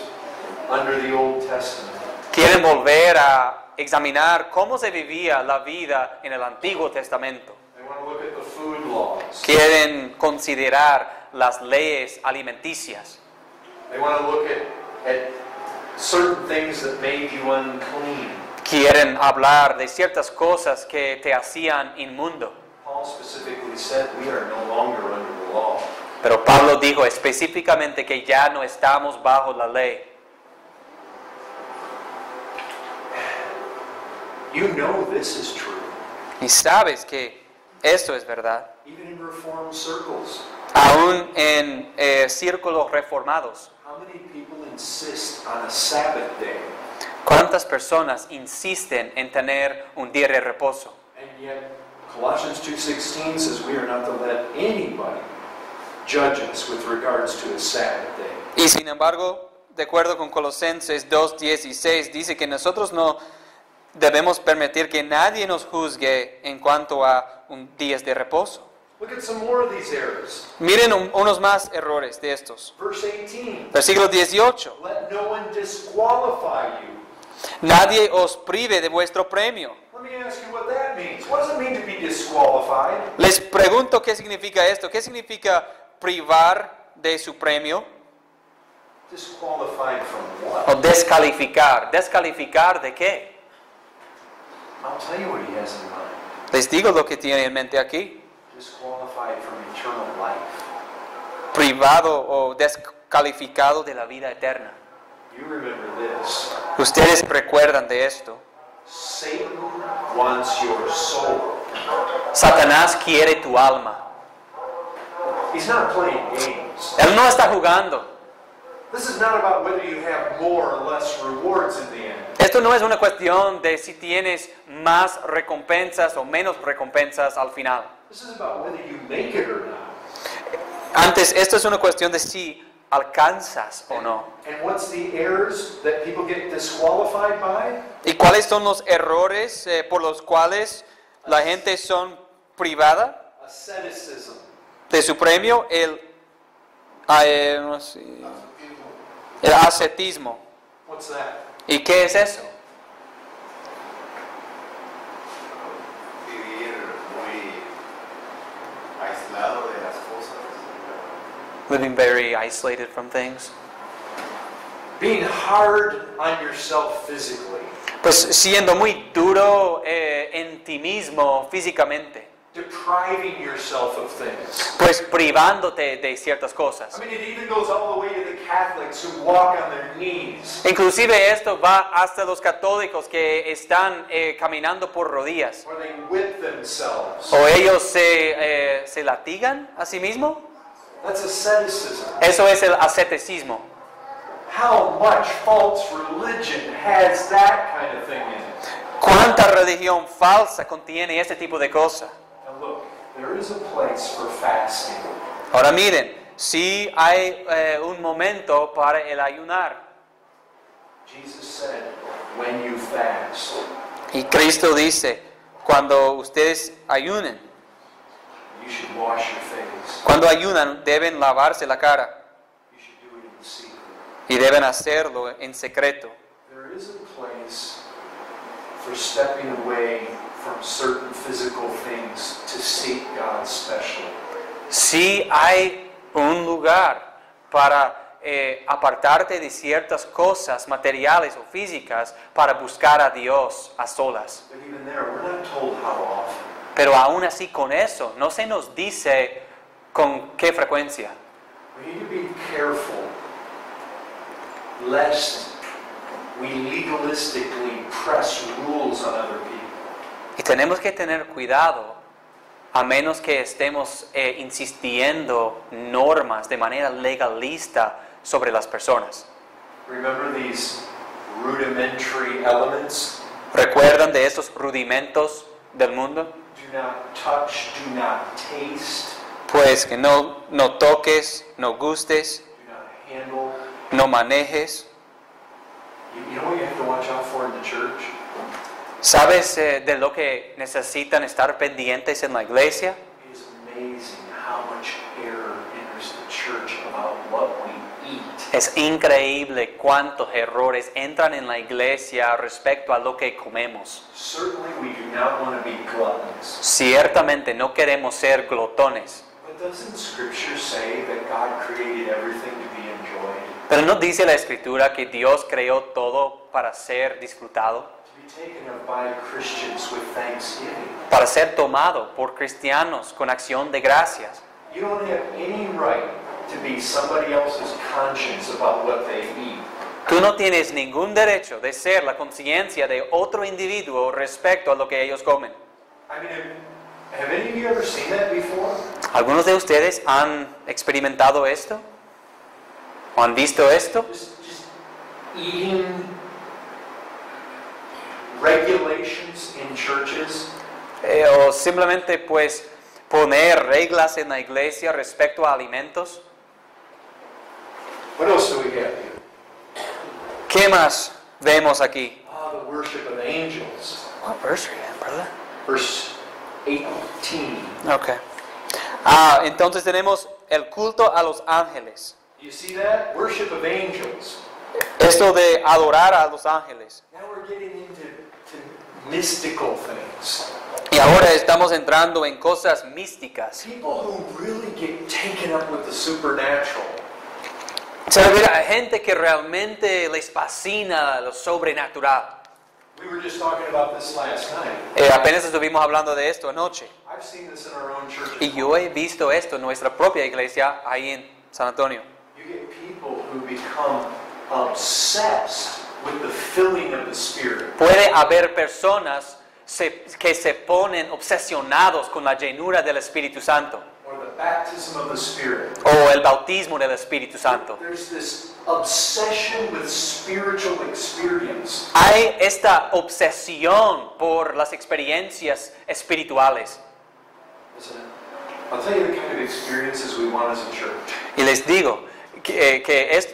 under the Old Testament. Quieren volver a examinar cómo se vivía la vida en el Antiguo Testamento. They want to look at the food laws. Quieren considerar las leyes alimenticias. They want to look at certain things that made you unclean. Quieren hablar de ciertas cosas que te hacían inmundo. Paul specifically said we are no longer under the law. Pero Pablo dijo específicamente que ya no estamos bajo la ley. You know this is true. Y sabes que esto es verdad. Even in Reformed circles, Aún en círculos reformados. how many people insist on a Sabbath day? ¿Cuántas personas insisten en tener un día de reposo? And yet, Colossians 2:16 says we are not to let anybody judge us with regards to a Sabbath day. Y sin embargo, de acuerdo con Colosenses 2:16, dice que nosotros no debemos permitir que nadie nos juzgue en cuanto a un días de reposo. Look at some more of these errors. Miren unos más errores de estos. Verse 18. Versículo 18. Let no one disqualify you. Nadie os prive de vuestro premio. Let me ask you what that means. What does it mean to be disqualified? Les pregunto qué significa esto. ¿Qué significa privar de su premio? Disqualified from O what? descalificar. ¿Descalificar de qué? I'll tell you what he has in mind. Les digo lo que tiene en mente aquí. Disqualified from eternal life. Privado o descalificado de la vida eterna. You remember this. Ustedes recuerdan de esto. Satan wants your soul. Satanás quiere tu alma. He's not playing games. Él no está jugando. This is not about whether you have more or less rewards in the end. Esto no es una cuestión de si tienes más recompensas o menos recompensas al final. This is about whether you make it or not. Antes, esto es una cuestión de si alcanzas o no. And what's the errors that people get disqualified by? ¿Y cuáles son los errores por los cuales la gente son privada Asceticism. de su premio? El ascetismo. What's that? ¿Y qué es eso? Vivir muy aislado de las cosas. Living very isolated from things. Being hard on yourself physically. Pues siendo muy duro en ti mismo físicamente. Depriving yourself of things. Pues privándote de ciertas cosas. I mean, it even goes all the way to the Catholics who walk on their knees. Inclusive esto va hasta los católicos que están caminando por rodillas. Or they whip themselves. ¿O ellos se latigan a sí mismos? That's asceticism. Eso es el asceticismo. How much false religion has that kind of thing in it? ¿Cuánta religión falsa contiene este tipo de cosas? Now look, there is a place for fasting. Ahora miren, sí hay un momento para el ayunar. Jesus said, when you fast, Y Cristo dice, cuando ustedes ayunen, You should wash your face. Cuando ayunan, deben lavarse la cara You should do it in secret. y deben hacerlo en secreto. There is a place for stepping away from certain physical things to seek God specially. Sí hay un lugar para apartarte de ciertas cosas materiales o físicas para buscar a Dios a solas. But even there, we're not told how often. Pero aún así con eso, no se nos dice con qué frecuencia. We need to be careful lest we legalistically press rules on other people. Y tenemos que tener cuidado, a menos que estemos insistiendo normas de manera legalista sobre las personas. Remember these rudimentary elements? ¿Recuerdan de estos rudimentos del mundo? Do not touch, do not taste, Pues que no toques, no gustes, do not handle. no manejes. You know what you have to watch out for in the church? ¿Sabes de lo que necesitan estar pendientes en la iglesia? It is amazing how much error enters the church about what we eat. Es increíble cuántos errores entran en la iglesia respecto a lo que comemos. Certainly we do not want to be gluttons. Ciertamente no queremos ser glotones. But doesn't Scripture say that God created everything to be enjoyed? Pero ¿no dice la Escritura que Dios creó todo para ser disfrutado? To be taken up by Christians with thanksgiving. Para ser tomado por cristianos con acción de gracias. You don't have any right to be somebody else's conscience about what they eat. Tú no tienes ningún derecho de ser la conciencia de otro individuo respecto a lo que ellos comen. I mean, have any of you ever seen that before? ¿Algunos de ustedes han experimentado esto? ¿O han visto esto? Just eating regulations in churches. O simplemente pues poner reglas en la iglesia respecto a alimentos. What else do we have here? ¿Qué más vemos aquí? The worship of angels. What verse are you in, brother? Verse 18. Okay. Entonces tenemos el culto a los ángeles. Do you see that? Worship of angels. Esto de adorar a los ángeles. Now we're getting into mystical things. Y ahora estamos entrando en cosas místicas. People who really get taken up with the supernatural. ¿Sabes? Hay gente que realmente les fascina lo sobrenatural. We were just talking about this last night. Apenas estuvimos hablando de esto anoche. I've seen this in our own church. Y yo he visto esto en nuestra propia iglesia ahí en San Antonio. You get people who become obsessed with the filling of the Spirit. Puede haber personas que se ponen obsesionados con la llenura del Espíritu Santo Or the baptism of the Spirit. o el bautismo del Espíritu Santo. There's this obsession with spiritual experience. Hay esta obsesión por las experiencias espirituales. Listen, I'll tell you the kind of experiences we want as a church. Y les digo que es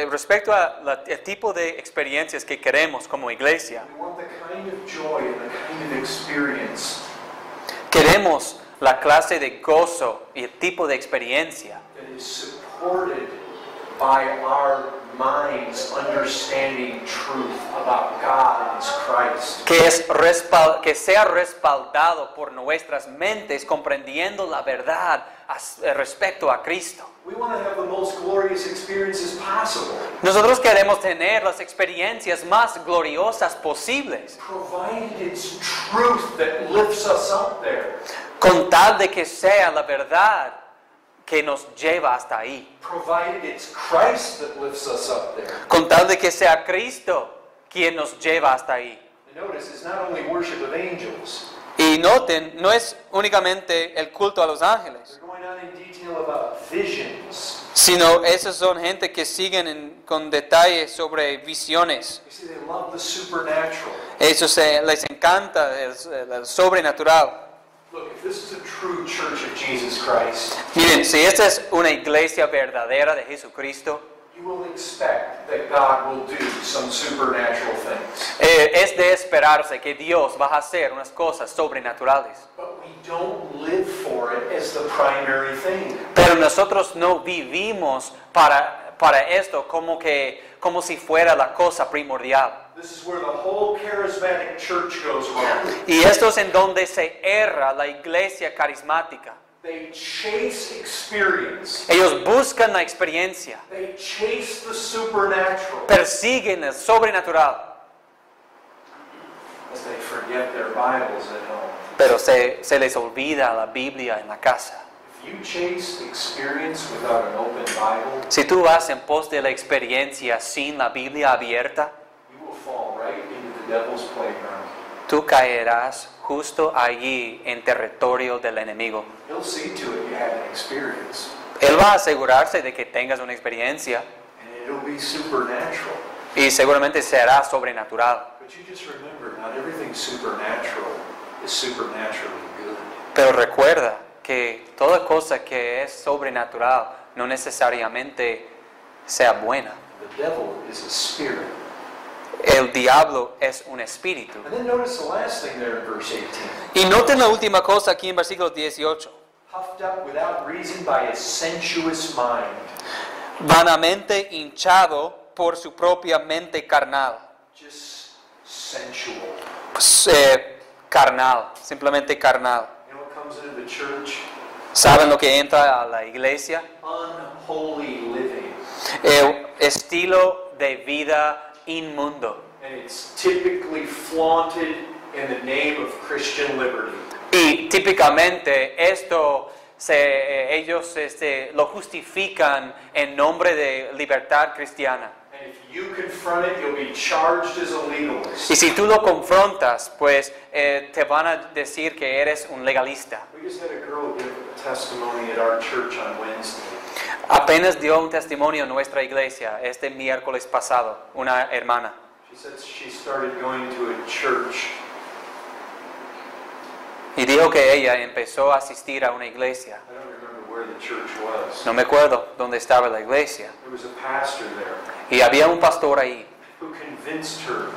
respecto al tipo de experiencias que queremos como iglesia. We want the kind of joy and the kind of experience Queremos la clase de gozo y el tipo de experiencia that is supported by our minds understanding truth about God and His Christ. que sea respaldado por nuestras mentes comprendiendo la verdad respecto a Cristo. We want to have the most glorious experiences possible, Nosotros queremos tener las experiencias más gloriosas posibles, provided it's truth that lifts us up there, con tal de que sea la verdad que nos lleva hasta ahí, provided it's Christ that lifts us up there. con tal de que sea Cristo quien nos lleva hasta ahí. And notice, it's not only worship of angels. Y noten, no es únicamente el culto a los ángeles, We're going on in detail about visions. sino esos son gente que siguen con detalles sobre visiones. You see, they love the supernatural. Eso les encanta, el sobrenatural. Look, if this is a true church of Jesus Christ, Miren, si esta es una iglesia verdadera de Jesucristo, you will expect that God will do some supernatural things. Es de esperarse que Dios va a hacer unas cosas sobrenaturales. But we don't live for it as the primary thing. Pero nosotros no vivimos para esto como si fuera la cosa primordial. This is where the whole charismatic church goes wrong. Y esto es en donde se erra la iglesia carismática. They chase experience. Ellos buscan la experiencia, They chase the supernatural. persiguen el sobrenatural, As they forget their Bibles at home. pero se les olvida la Biblia en la casa. If you chase experience without an open Bible, Si tú vas en pos de la experiencia sin la Biblia abierta, you will fall right into the devil's playground. tú caerás justo allí en territorio del enemigo. He'll see to it you have an experience. Él va a asegurarse de que tengas una experiencia And it'll be supernatural. y seguramente será sobrenatural. But you just remember, not everything supernatural is supernaturally good. Pero recuerda que toda cosa que es sobrenatural no necesariamente sea buena. The devil is a spirit. El diablo es un espíritu. And then notice the last thing there in verse 18. Y noten la última cosa aquí en versículo 18. Puffed up without reason by a sensuous mind. Vanamente hinchado por su propia mente carnal. Just sensual. Pues, carnal, simplemente carnal. You know what comes into the church? ¿Saben lo que entra a la iglesia? Unholy living. El estilo de vida inmundo. And it's typically flaunted in the name of Christian liberty. Y típicamente ellos lo justifican en nombre de libertad cristiana. And if you confront it, you'll be charged as a legalist. Y si tú lo confrontas, pues te van a decir que eres un legalista. We just had a girl give a testimony at our church on Wednesday. Apenas dio un testimonio en nuestra iglesia este miércoles pasado, una hermana. She said she started going to a church. Y dijo que ella empezó a asistir a una iglesia. I don't remember where the church was. No me acuerdo dónde estaba la iglesia. There was a pastor there Y había un pastor ahí, who convinced her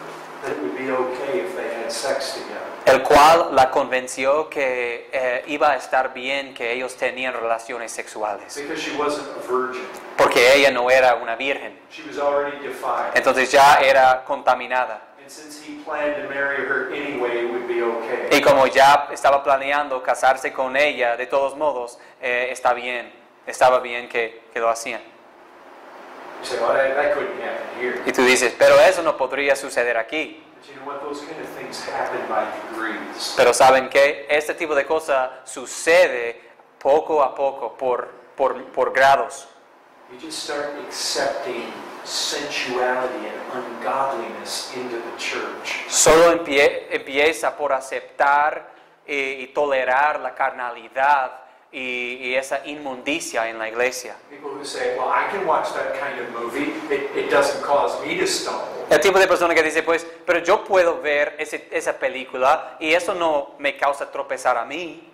that it would be okay if they had sex together. el cual la convenció que iba a estar bien que ellos tenían relaciones sexuales. Because she wasn't a virgin. Porque ella no era una virgen. She was already defiled. Entonces ya era contaminada. And since he planned to marry her anyway, it would be okay. Y como ya estaba planeando casarse con ella, de todos modos, estaba bien que lo hacían. You say, well, that couldn't happen here. Y tú dices, pero eso no podría suceder aquí. But you know what? Those kind of things happen by degrees. Pero ¿saben qué? Este tipo de cosa sucede poco a poco, por grados. You just start accepting sensuality and ungodliness into the church. Solo empieza por aceptar y tolerar la carnalidad y esa inmundicia en la iglesia. People who say, well, I can watch that kind of movie. It doesn't cause me to stumble. El tipo de persona que dice, pues, pero yo puedo ver esa película y eso no me causa tropezar a mí.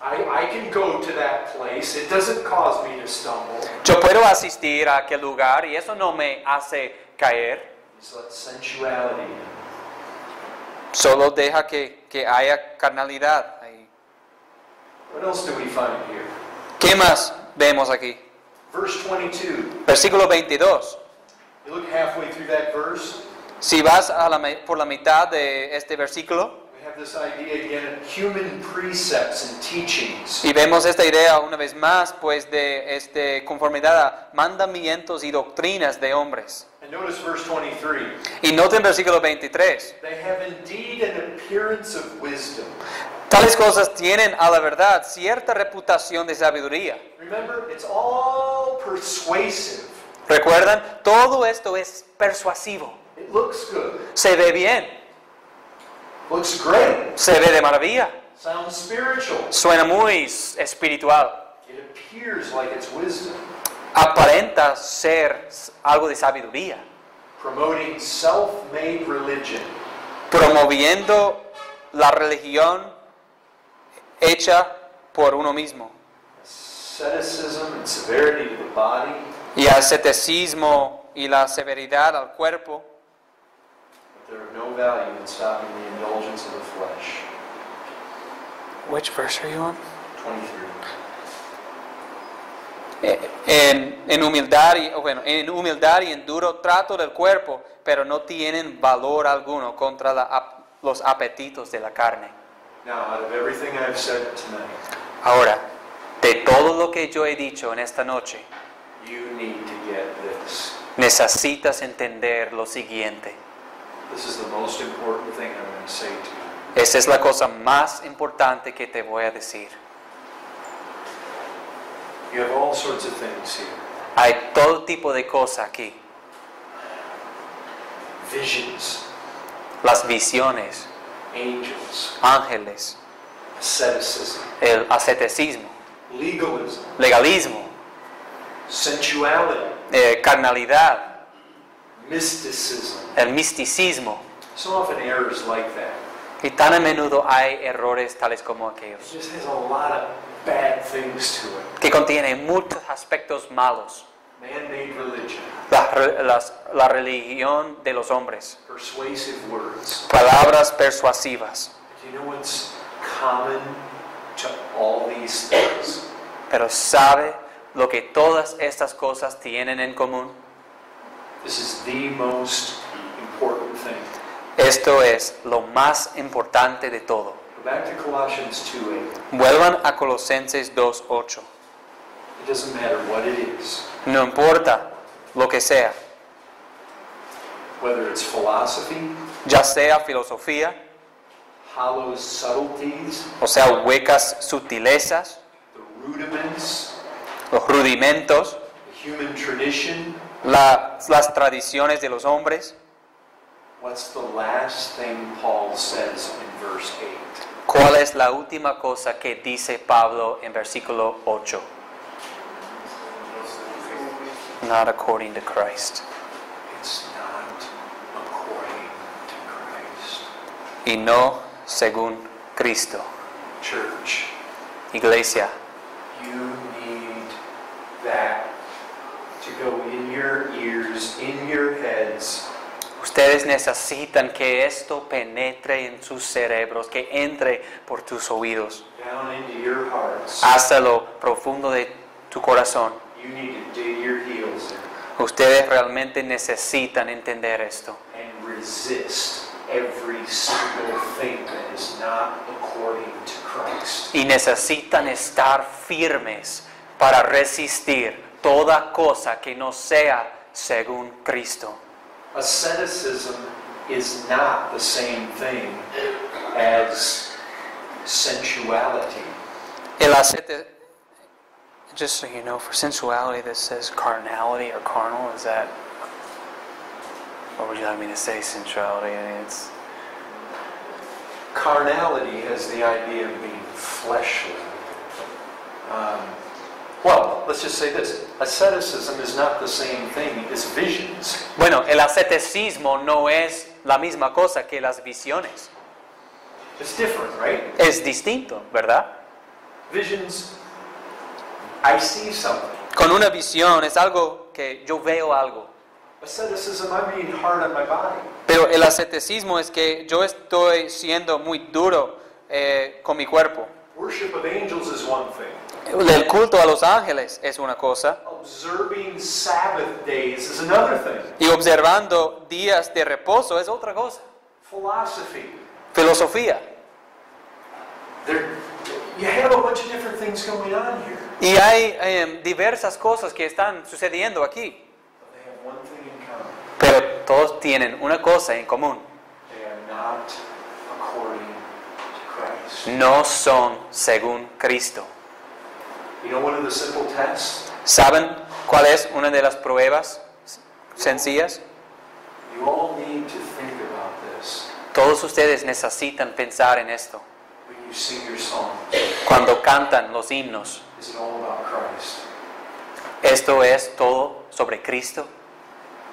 I can go to that place. It doesn't cause me to stumble. Yo puedo asistir a aquel lugar y eso no me hace caer. Just let sensuality. Solo deja que haya carnalidad ahí. What else do we find here? ¿Qué más vemos aquí? Verse 22. Versículo 22. You look halfway through that verse. Si vas por la mitad de este versículo, We have this idea again of human precepts and teachings. y vemos esta idea una vez más, pues de conformidad a mandamientos y doctrinas de hombres. And notice verse 23. Y noten versículo 23. They have indeed an appearance of wisdom. Tales cosas tienen a la verdad cierta reputación de sabiduría. Remember, it's all persuasive. ¿Recuerdan? Todo esto es persuasivo. It looks good. Se ve bien, Looks great. se ve de maravilla, Sounds spiritual. suena muy espiritual, It appears like it's wisdom. aparenta ser algo de sabiduría, Promoting self-made religion. promoviendo la religión hecha por uno mismo. Asceticism and severity to the body. y asceticismo y la severidad al cuerpo, but they're of no value in stopping the indulgence of the flesh. which verse are you on? 23. En humildad en humildad y en duro trato del cuerpo, pero no tienen valor alguno contra los apetitos de la carne. Now, out of everything I've said tonight, Ahora, de todo lo que yo he dicho en esta noche, you need to get this. necesitas entender lo siguiente. This is the most important thing I'm going to say to you. Esa es la cosa más importante que te voy a decir. You have all sorts of things here. Hay todo tipo de cosas aquí. Visions, Las visiones, angels, ángeles, asceticism, el asceticismo, legalism, legalismo, sensuality, carnalidad, mysticism. el misticismo. So often errors like that. Y tan a menudo hay errores tales como It aquellos, just has a lot of bad things to it. que contienen muchos aspectos malos. Man-made religion, La religión de los hombres, persuasive words. palabras persuasivas. Do you know what's common to all these things? Pero ¿sabe lo que todas estas cosas tienen en común? This is the most important thing. Esto es lo más importante de todo. Go back to Colossians 2:8. Vuelvan a Colosenses 2:8. It doesn't matter what it is, No importa lo que sea, whether it's philosophy, ya sea filosofía, hollow subtleties, o sea, huecas sutilezas, the rudiments, los rudimentos, the human tradition. las tradiciones de los hombres. What's the last thing Paul says in verse 8? ¿Cuál es la última cosa que dice Pablo en versículo 8? Not according to Christ. It's not according to Christ. Y no según Cristo. Church, Iglesia, you need that to go in your ears, in your heads. ustedes necesitan que esto penetre en sus cerebros, que entre por tus oídos, Down into your hearts. hasta lo profundo de tu corazón. You need to dig your heels in Ustedes realmente necesitan entender esto and resist every single thing that is not according to Christ. y necesitan estar firmes para resistir toda cosa que no sea según Cristo. Asceticism is not the same thing as sensuality. El ascete, just so you know, for sensuality this says carnality or carnal, is that, or would you like me to say sensuality? I mean, it's, Carnality has the idea of being fleshly. Well, let's just say this. Asceticism is not the same thing as visions. bueno, el asceticismo no es la misma cosa que las visiones. It's different, right? Es distinto, ¿verdad? Visions, I see something. Con una visión es algo que yo veo algo. Asceticism, I'm being hard on my body. Pero el asceticismo es que yo estoy siendo muy duro con mi cuerpo. Worship of angels is one thing. El culto a los ángeles es una cosa. Observing Sabbath days is another thing. Y observando días de reposo es otra cosa. Philosophy. Filosofía. You have a bunch of different things going on here. Y hay diversas cosas que están sucediendo aquí. But they have one thing in common. Pero todos tienen una cosa en común. They are not according to Christ. No son según Cristo. You know one of the simple tests? ¿Saben cuál es una de las pruebas sencillas? You all need to think about this Todos ustedes necesitan pensar en esto. when you sing your song. Cuando cantan los himnos, Is it all about Christ? ¿esto es todo sobre Cristo?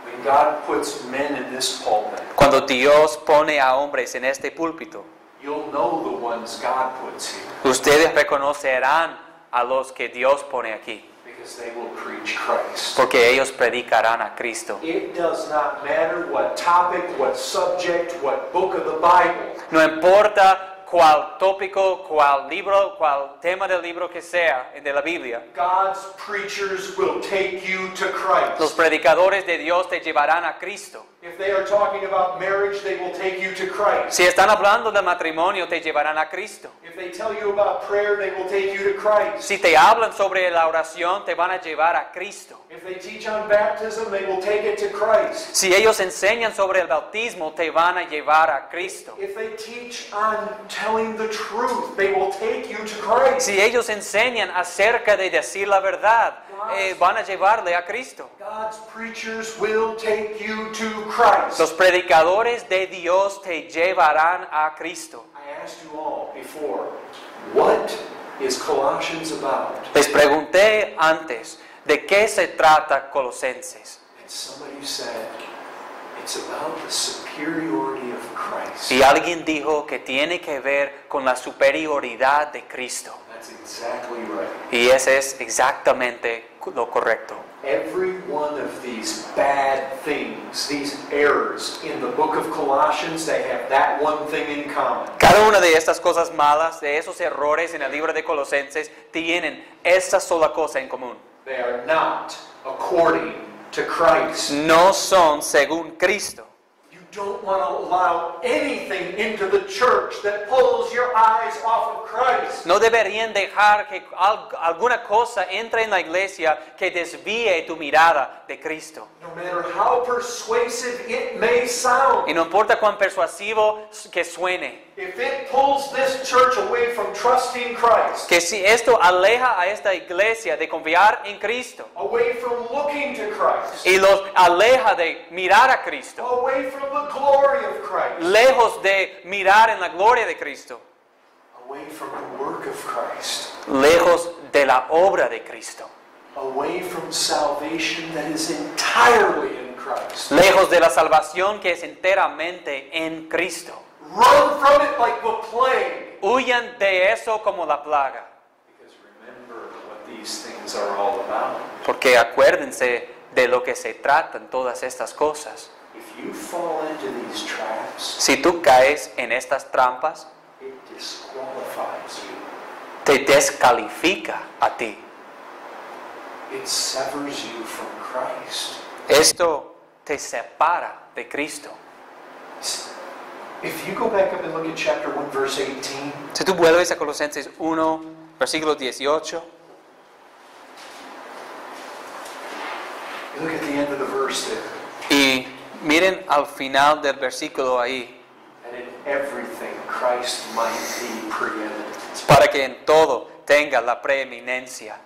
When God puts men in this pulpit, Cuando Dios pone a hombres en este púlpito, you'll know the ones God puts here. ustedes reconocerán a los que Dios pone aquí. Because Because they will preach Christ. porque ellos predicarán a Cristo. It does not matter what topic, what subject, what book of the Bible. No importa cuál tópico, cuál libro, cuál tema del libro que sea de la Biblia. God's preachers will take you to Christ. Los predicadores de Dios te llevarán a Cristo. If they are talking about marriage, they will take you to Christ. Si están hablando de matrimonio, te llevarán a Cristo. If they tell you about prayer, they will take you to Christ. Si te hablan sobre la oración, te van a llevar a Cristo. If they teach on baptism, they will take it to Christ. Si ellos enseñan sobre el bautismo, te van a llevar a Cristo. If they teach on telling the truth, they will take you to Christ. Si ellos enseñan acerca de decir la verdad, van a llevarle a Cristo. God's preachers will take you to Christ. Los predicadores de Dios te llevarán a Cristo. I asked you all before, what is Colossians about? Les pregunté antes, ¿de qué se trata Colosenses? And somebody said, it's about the superiority of Christ. Y alguien dijo que tiene que ver con la superioridad de Cristo. That's exactly right. Y ese es exactamente lo correcto. Every one of these bad things, these errors in the book of Colossians, they have that one thing in common. Cada una de estas cosas malas, de esos errores en el libro de Colosenses, tienen esta sola cosa en común. They are not according to Christ. No son según Cristo. You don't want to allow anything into the church that pulls your eyes off of Christ. No deberían dejar que alguna cosa entre en la iglesia que desvíe tu mirada de Cristo. No matter how persuasive it may sound, Y no importa cuán persuasivo que suene, if it pulls this church away from trusting Christ, que si esto aleja a esta iglesia de confiar en Cristo away from looking to Christ, y los aleja de mirar a Cristo, away from the glory of Christ, lejos de mirar en la gloria de Cristo, away from the work of Christ, lejos de la obra de Cristo, away from salvation that is entirely in Christ. lejos de la salvación que es enteramente en Cristo. Run from it like the plague. Huyan de eso como la plaga, Because remember what these things are all about. porque acuérdense de lo que se tratan todas estas cosas. If you fall into these traps, Si tú caes en estas trampas, it disqualifies you. te descalifica a ti. It severs you from Christ. Esto te separa de Cristo. If you go back up and look at chapter 1, verse 18, Si tú vuelves a Colosenses 1, versículo 18, you look at the end of the verse there. y miren al final del versículo ahí, And in everything, Christ might be preeminent. para que en todo tenga la preeminencia,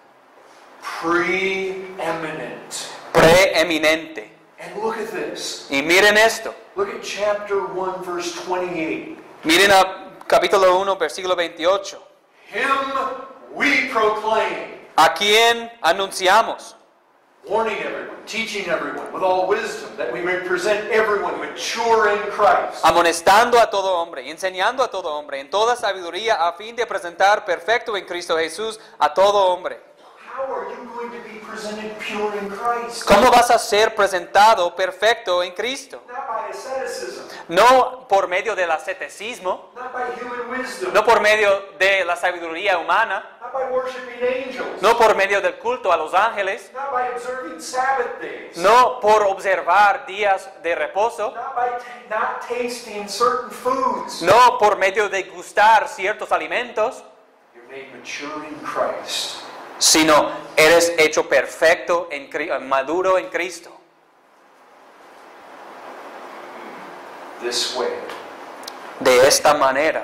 Preeminent. preeminente. And look at this. Y miren esto, Look at chapter 1, verse 28. miren a capítulo 1, versículo 28. Him we proclaim, ¿A quién anunciamos? warning everyone, teaching everyone with all wisdom, that we may present everyone mature in Christ. Amonestando a todo hombre y enseñando a todo hombre en toda sabiduría a fin de presentar perfecto en Cristo Jesús a todo hombre. How are you going to be presented pure in Christ? ¿Cómo vas a ser presentado perfecto en Cristo? Not by asceticism, No por medio del asceticismo, not by human wisdom, no por medio de la sabiduría humana, not by worshiping angels, no por medio del culto a los ángeles, not by observing Sabbath days, no por observar días de reposo, not by not tasting certain foods. no por medio de gustar ciertos alimentos, You're made mature in Christ. sino eres hecho perfecto, maduro en Cristo. This way, De esta manera,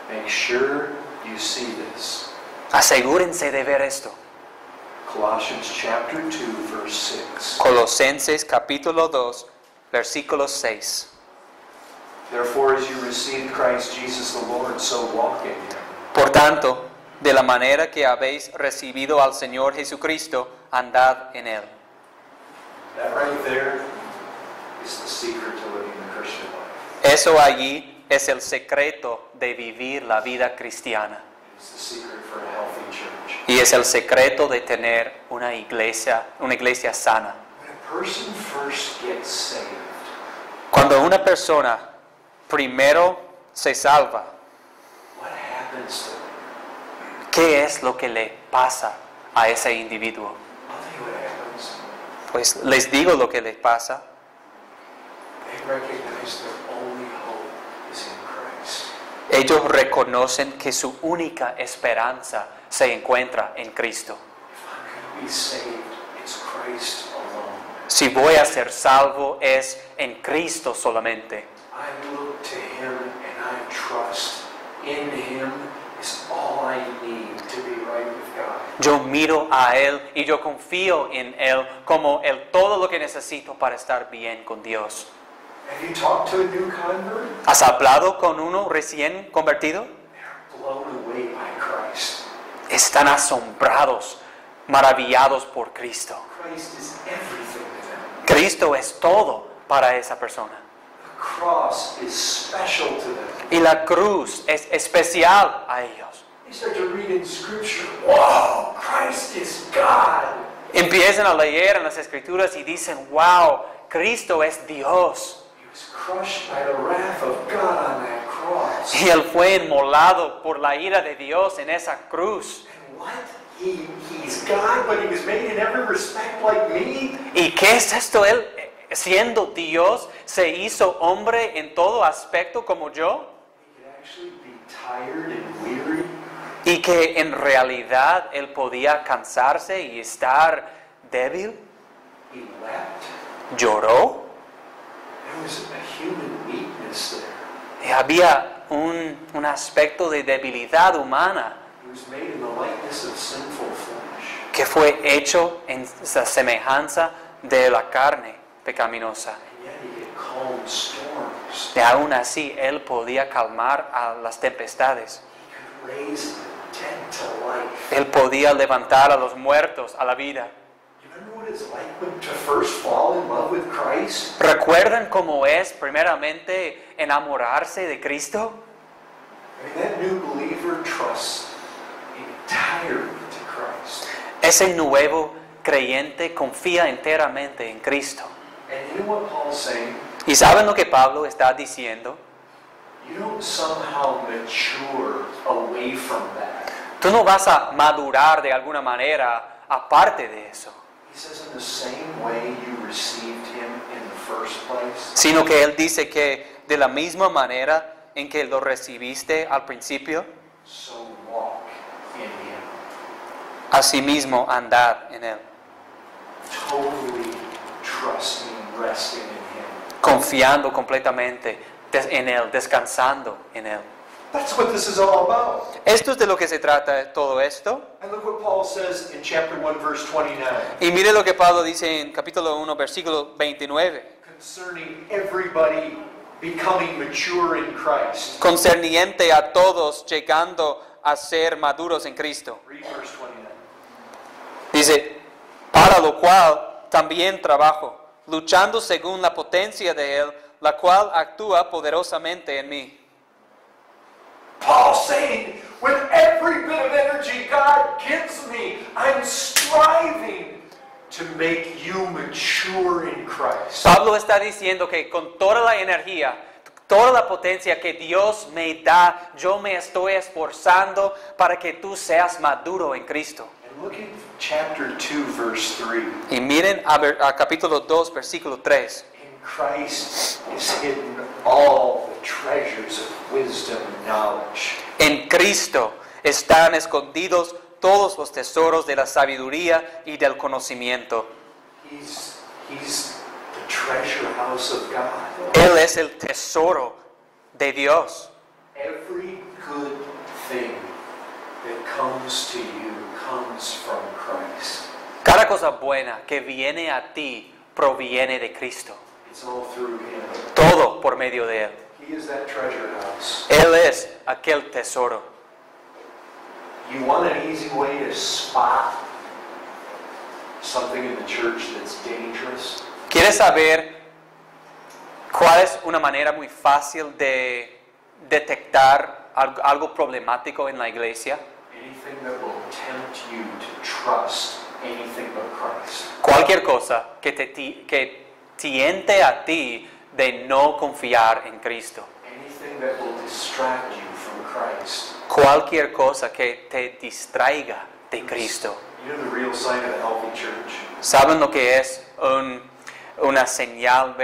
make sure you see this. asegúrense de ver esto. Colossians chapter 2, verse 6. Colosenses capítulo 2, versículo 6. Therefore, as you received Christ Jesus the Lord, so walk in him. Por tanto, de la manera que habéis recibido al Señor Jesucristo, andad en Él. That right there is the secret to living the Christian life. Eso allí es el secreto de vivir la vida cristiana. It's the secret for a healthy church. Y es el secreto de tener una iglesia sana. When a person first gets saved, Cuando una persona primero se salva, what happens to them? ¿qué es lo que le pasa a ese individuo? I'll tell you what happens. Pues les digo lo que les pasa. They recognize their only hope is in Christ. Ellos reconocen que su única esperanza se encuentra en Cristo. If I'm going to be saved, it's Christ alone. Si voy a ser salvo es en Cristo solamente. I look to Him and I trust. In Him is all I need to be right with God. Yo miro a Él y yo confío en Él como todo lo que necesito para estar bien con Dios. Have you talked to a new convert? ¿Has hablado con uno recién convertido? They're blown away by Christ. Están asombrados, maravillados por Cristo. Christ is everything to them. Cristo es todo para esa persona. The cross is special to them. Y la cruz es especial a ellos. They start to read in Scripture, wow, Christ is God. Empiezan a leer en las Escrituras y dicen, wow, Cristo es Dios. He was crushed by the wrath of God on that cross. Y Él fue inmolado por la ira de Dios en esa cruz. And what? He's God, but He was made in every respect like me? ¿Y qué es esto? Él, siendo Dios, se hizo hombre en todo aspecto como yo. He could actually be tired and weary. Y que en realidad Él podía cansarse y estar débil. He wept. Lloró. There was a human weakness there. Y había un aspecto de debilidad humana He was made in the likeness of sinful flesh. que fue hecho en esa semejanza de la carne pecaminosa. And yet He could calm storms. Y aún así Él podía calmar a las tempestades. He could raise the dead to life. Él podía levantar a los muertos a la vida. You remember what it's like to first fall in love with Christ? ¿Recuerdan cómo es primeramente enamorarse de Cristo? I mean, that new believer trusts entirely to Christ. Ese nuevo creyente confía enteramente en Cristo. And you know what Paul's saying? ¿Y saben lo que Pablo está diciendo? You don't somehow mature away from that. Tú no vas a madurar de alguna manera aparte de eso, He says, in the same way you received Him in the first place, sino que Él dice que de la misma manera en que lo recibiste al principio, so walk in Him. asimismo andad en Él, Totally trusting, resting in Him. confiando completamente en Él, descansando en Él. That's what this is all about. Esto es de lo que se trata todo esto. And look what Paul says in chapter 1, verse 29. Y mire lo que Pablo dice en capítulo 1, versículo 29. Concerning everybody becoming mature in Christ. Concerniente a todos llegando a ser maduros en Cristo. Read verse 29. Dice, para lo cual también trabajo, luchando según la potencia de Él, la cual actúa poderosamente en mí. Paul saying, with every bit of energy God gives me, I'm striving to make you mature in Christ. Pablo está diciendo que con toda la energía, toda la potencia que Dios me da, yo me estoy esforzando para que tú seas maduro en Cristo. And look at chapter 2, verse 3. Y miren a capítulo 2, versículo 3. In Christ is hidden all the treasures of wisdom and knowledge. En Cristo están escondidos todos los tesoros de la sabiduría y del conocimiento. He's the treasure house of God. Él es el tesoro de Dios. Every good thing that comes to you comes from Christ. Cada cosa buena que viene a ti proviene de Cristo. It's all through Him. Todo por medio de Él. He is that treasure house. Él es aquel tesoro. You want an easy way to spot something in the church that's dangerous? ¿Quieres saber cuál es una manera muy fácil de detectar algo problemático en la iglesia? Anything that will tempt you to trust anything but Christ. Cualquier cosa que tiente a ti de no confiar en Cristo. Anything that will distract you from Christ. Cualquier cosa que te distraiga de Cristo. You know the real sign of a healthy church? ¿Saben lo que es una señal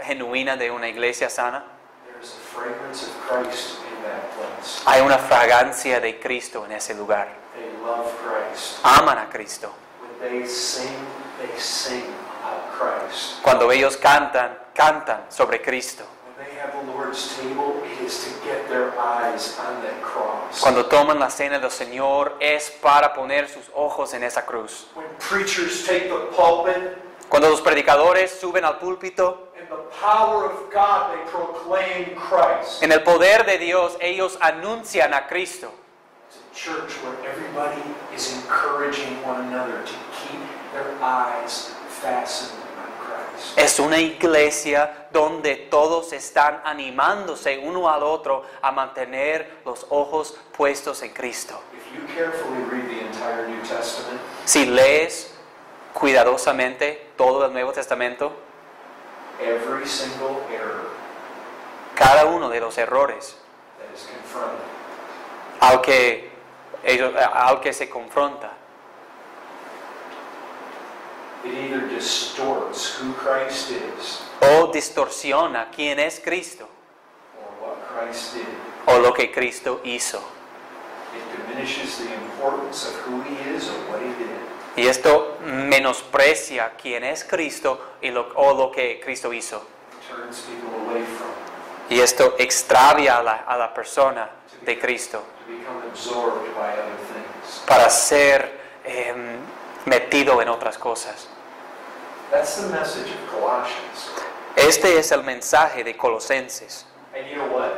genuina de una iglesia sana? There's a fragrance of Christ in that place. Hay una fragancia de Cristo en ese lugar. They love Christ. Aman a Cristo. When they sing about Christ. Cuando ellos cantan sobre Cristo. When they have the Lord's table, it is to get their eyes on that cross. Cuando toman la cena del Señor es para poner sus ojos en esa cruz. When preachers take the pulpit, Cuando los predicadores suben al púlpito, in the power of God, they proclaim Christ. en el poder de Dios ellos anuncian a Cristo. It's a church where everybody is encouraging one another to keep their eyes fastened on Christ. Es una iglesia donde todos están animándose uno al otro a mantener los ojos puestos en Cristo. If you carefully read the entire New Testament, Si lees cuidadosamente todo el Nuevo Testamento, every single error cada uno de los errores that is confronted al que se confronta, it either distorts who Christ is o distorsiona quién es Cristo or what Christ did. o lo que Cristo hizo. It diminishes the importance of who He is or what He did. Y esto menosprecia quién es Cristo o lo que Cristo hizo. It turns people away from Him, Y esto extravia a la persona de Cristo to become absorbed by other things. para ser metido en otras cosas. That's the message of Colossians. Este es el mensaje de Colosenses. And you know what?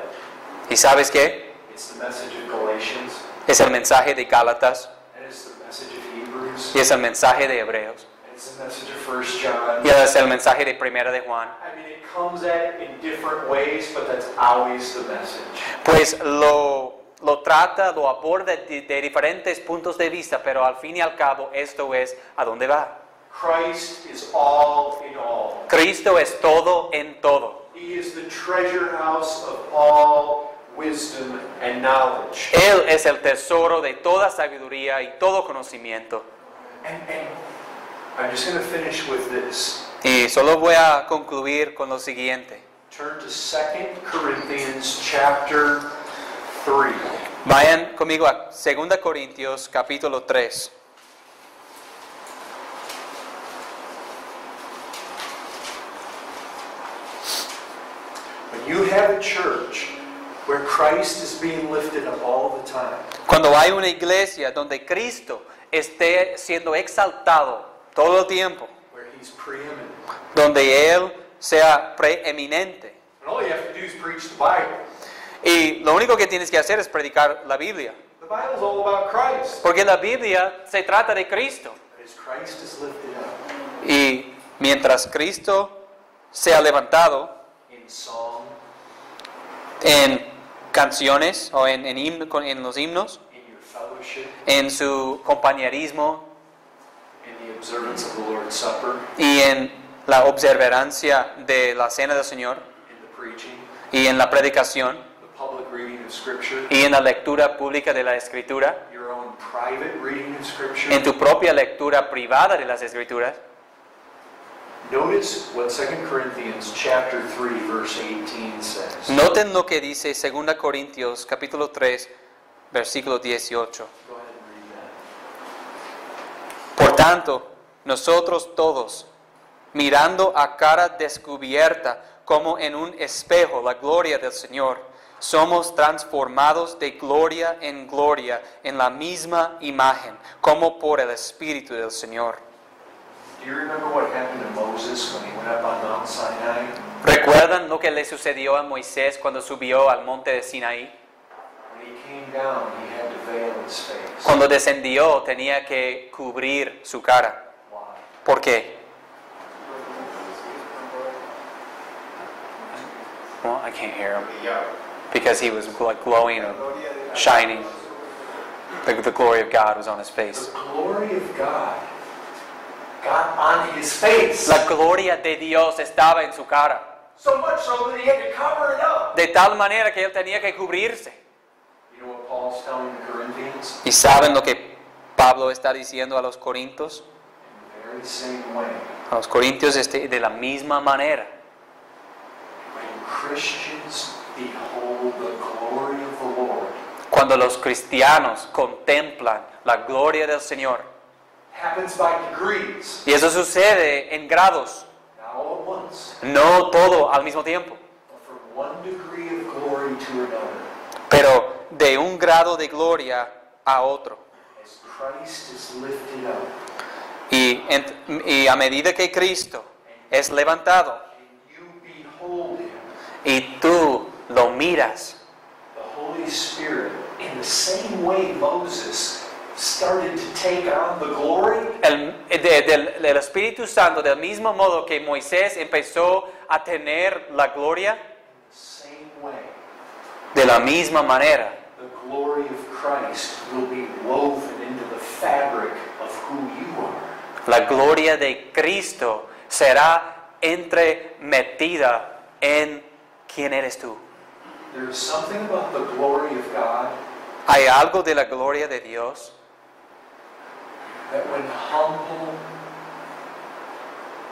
¿Y sabes qué? It's the message of Galatians, Es el mensaje de Gálatas and it's the message of Hebrews, y es el mensaje de Hebreos and it's the message of 1 John. y es el mensaje de Primera de Juan. I mean, it comes at it in different ways, but that's always the message. Pues lo trata, lo aborda de diferentes puntos de vista, pero al fin y al cabo esto es a dónde va. Christ is all in all. Cristo es todo en todo. He is the treasure house of all wisdom and knowledge. Él es el tesoro de toda sabiduría y todo conocimiento. And I'm just going to finish with this. Y solo voy a concluir con lo siguiente. Turn to 2 Corinthians chapter 3. Vayan conmigo a 2 Corintios capítulo 3. When you have a church where Christ is being lifted up all the time, Cuando hay una iglesia donde Cristo esté siendo exaltado todo el tiempo, where He's preeminent, donde Él sea preeminente, and all you have to do is preach the Bible. y lo único que tienes que hacer es predicar la Biblia, The Bible's all about Christ. porque la Biblia se trata de Cristo, But as Christ is lifted up y mientras Cristo sea levantado in song, en canciones o en los himnos, in your fellowship, en su compañerismo in the observance of the Lord's Supper, y en la observancia de la cena del Señor in the preaching, y en la predicación the public reading of Scripture, y en la lectura pública de la Escritura, your own private reading of Scripture. en tu propia lectura privada de las Escrituras. Notice what 2 Corinthians chapter 3 verse 18 says. Noten lo que dice 2 Corintios capítulo 3 versículo 18. Go ahead and read that. Por tanto, nosotros todos, mirando a cara descubierta como en un espejo la gloria del Señor, somos transformados de gloria en la misma imagen, como por el Espíritu del Señor. Do you remember what happened to Moses when he went up on Mount Sinai? ¿Recuerdan lo que le sucedió a Moisés cuando subió al monte de Sinaí? When he came down, he had to veil his face. Cuando descendió tenía que cubrir su cara. Why? ¿Por qué? Well, I can't hear him Yeah. because he was like glowing or shining. The glory of God was on his face. The glory of God got on his face. La gloria de Dios estaba en su cara. So much so that he had to cover it up. De tal manera que él tenía que cubrirse. You know what Paul's telling the Corinthians? ¿Y saben lo que Pablo está diciendo a los corintios? In the very same way, A los corintios de la misma manera. when Christians behold the glory of the Lord, Cuando los cristianos contemplan la gloria del Señor, happens by degrees, y eso sucede en grados, not all at once, no todo al mismo tiempo, but from one degree of glory to another, pero de un grado de gloria a otro. as Christ is lifted up, Y a medida que Cristo es levantado and you behold him, y tú lo miras, the Holy Spirit, in the same way Moses started to take on the glory, del Espíritu Santo, del mismo modo que Moisés empezó a tener la gloria, the same way, de la misma manera, the glory of Christ will be woven into the fabric of who you are. la gloria de Cristo será entremetida en quién eres tú. There is something about the glory of God Hay algo de la gloria de Dios that when humble,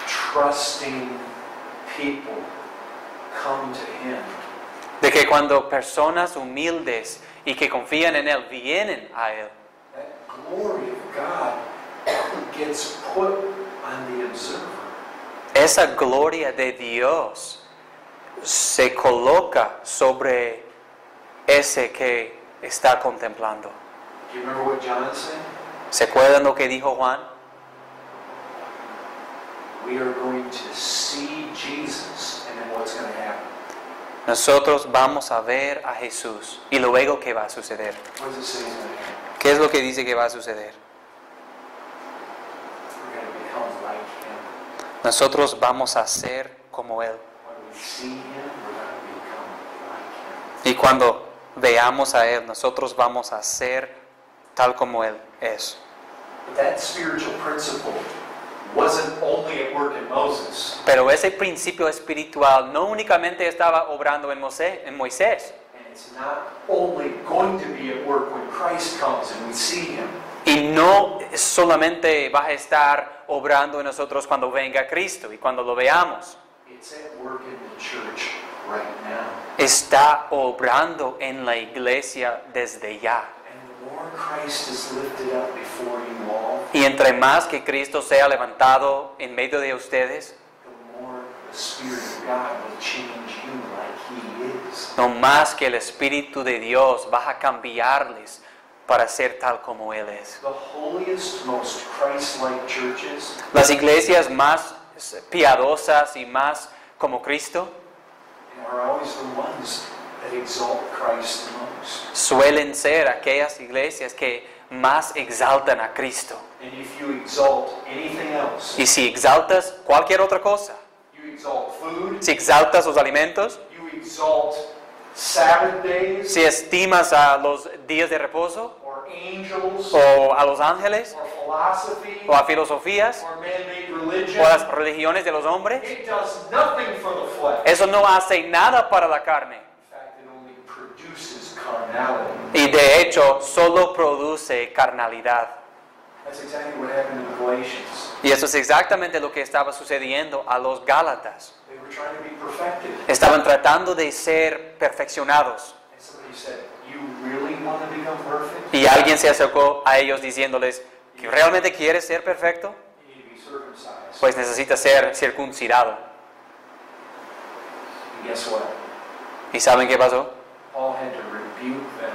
trusting people come to Him, de que cuando personas humildes y que confían en Él vienen a Él, that glory of God gets put on the observer. esa gloria de Dios se coloca sobre ese que está contemplando. Do you remember what John said? ¿Se acuerdan lo que dijo Juan? We are going to see Jesus, and then what's going to happen? Nosotros vamos a ver a Jesús y luego ¿qué va a suceder? What does it say is going to happen? ¿Qué es lo que dice que va a suceder? We're going to become like Him. Nosotros vamos a ser como Él. When we see Him, we're going to become like Him. Y cuando veamos a Él, nosotros vamos a ser tal como Él es. But that spiritual principle wasn't only at work in Moses, Pero ese principio espiritual no únicamente estaba obrando en Moisés, and it's not only going to be at work when Christ comes and we see Him. y no solamente va a estar obrando en nosotros cuando venga Cristo y cuando lo veamos. It's at work in the church right now. Está obrando en la iglesia desde ya. And the more Christ is lifted up before you all, Y entre más que Cristo sea levantado en medio de ustedes, the more the Spirit of God will change you like He is. no más que el Espíritu de Dios va a cambiarles para ser tal como Él es. The holiest, most Christ-like churches Las iglesias más piadosas y más como Cristo are always the ones that exalt Christ the most. suelen ser aquellas iglesias que más exaltan a Cristo. And if you exalt anything else, Y si exaltas cualquier otra cosa, you exalt food, si exaltas los alimentos, you exalt Sabbath days, si estimas a los días de reposo, or angels, o a los ángeles, or philosophy, o a filosofías, or man-made o religion, a las religiones de los hombres, it does nothing for the flesh. eso no hace nada para la carne. In fact, it only produces carnality. Y de hecho, solo produce carnalidad. That's exactly what happened to the Galatians. Y eso es exactamente lo que estaba sucediendo a los Gálatas. They were trying to be perfected. Estaban tratando de ser perfeccionados. And somebody said, you really want to become perfect? Y alguien se acercó a ellos diciéndoles, ¿que realmente quieres ser perfecto? You need to be circumcised. Pues necesitas ser circuncidado. And guess what? ¿Y saben qué pasó? Paul had to rebuke them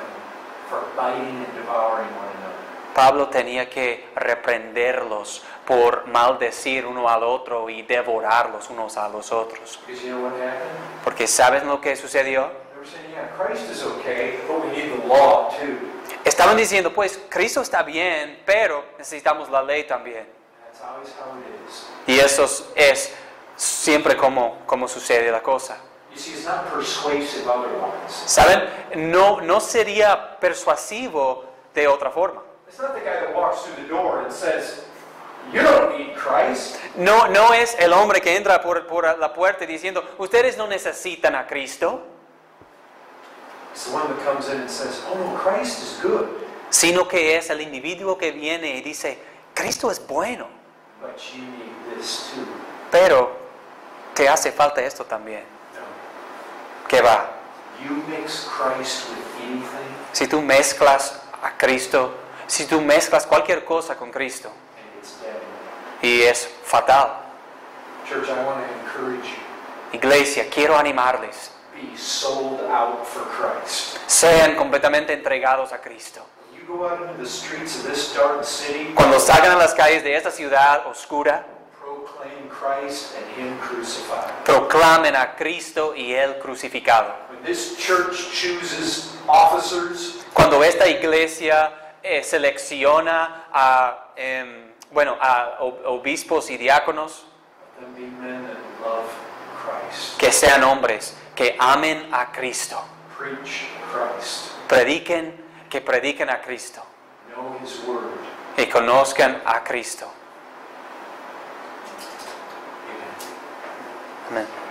for biting and devouring one another. Pablo tenía que reprenderlos por maldecir uno al otro y devorarlos unos a los otros. Because you know what happened? Porque ¿saben lo que sucedió? They were saying, yeah, Christ is okay, but we need the law too. Estaban diciendo, pues Cristo está bien, pero necesitamos la ley también. That's always how it is. Y eso es siempre como sucede la cosa. You see, it's not persuasive otherwise. ¿Saben? No sería persuasivo de otra forma. It's not the guy that walks through the door and says, "You don't need Christ." No es el hombre que entra por la puerta diciendo, ustedes no necesitan a Cristo, It's the one that comes in and says, "Oh no, Christ is good, sino que es el individuo que viene y dice, Cristo es bueno, but you need this too." pero te hace falta esto también. No. ¿Qué va? You mix Christ with anything, Si tú mezclas a Cristo, si tú mezclas cualquier cosa con Cristo, and it's dead. y es fatal. Church, I want to encourage you. Iglesia, quiero animarles. Be sold out for Christ. Sean completamente entregados a Cristo. When you go out into the streets of this dark city, Cuando salgan a las calles de esta ciudad oscura, proclaim Christ and Him crucified. proclamen a Cristo y Él crucificado. When this church chooses officers, Cuando esta iglesia selecciona a obispos y diáconos, let them be men that love Christ. que sean hombres que amen a Cristo, Preach Christ. que prediquen a Cristo Know His Word. y conozcan a Cristo. Amen. Amén.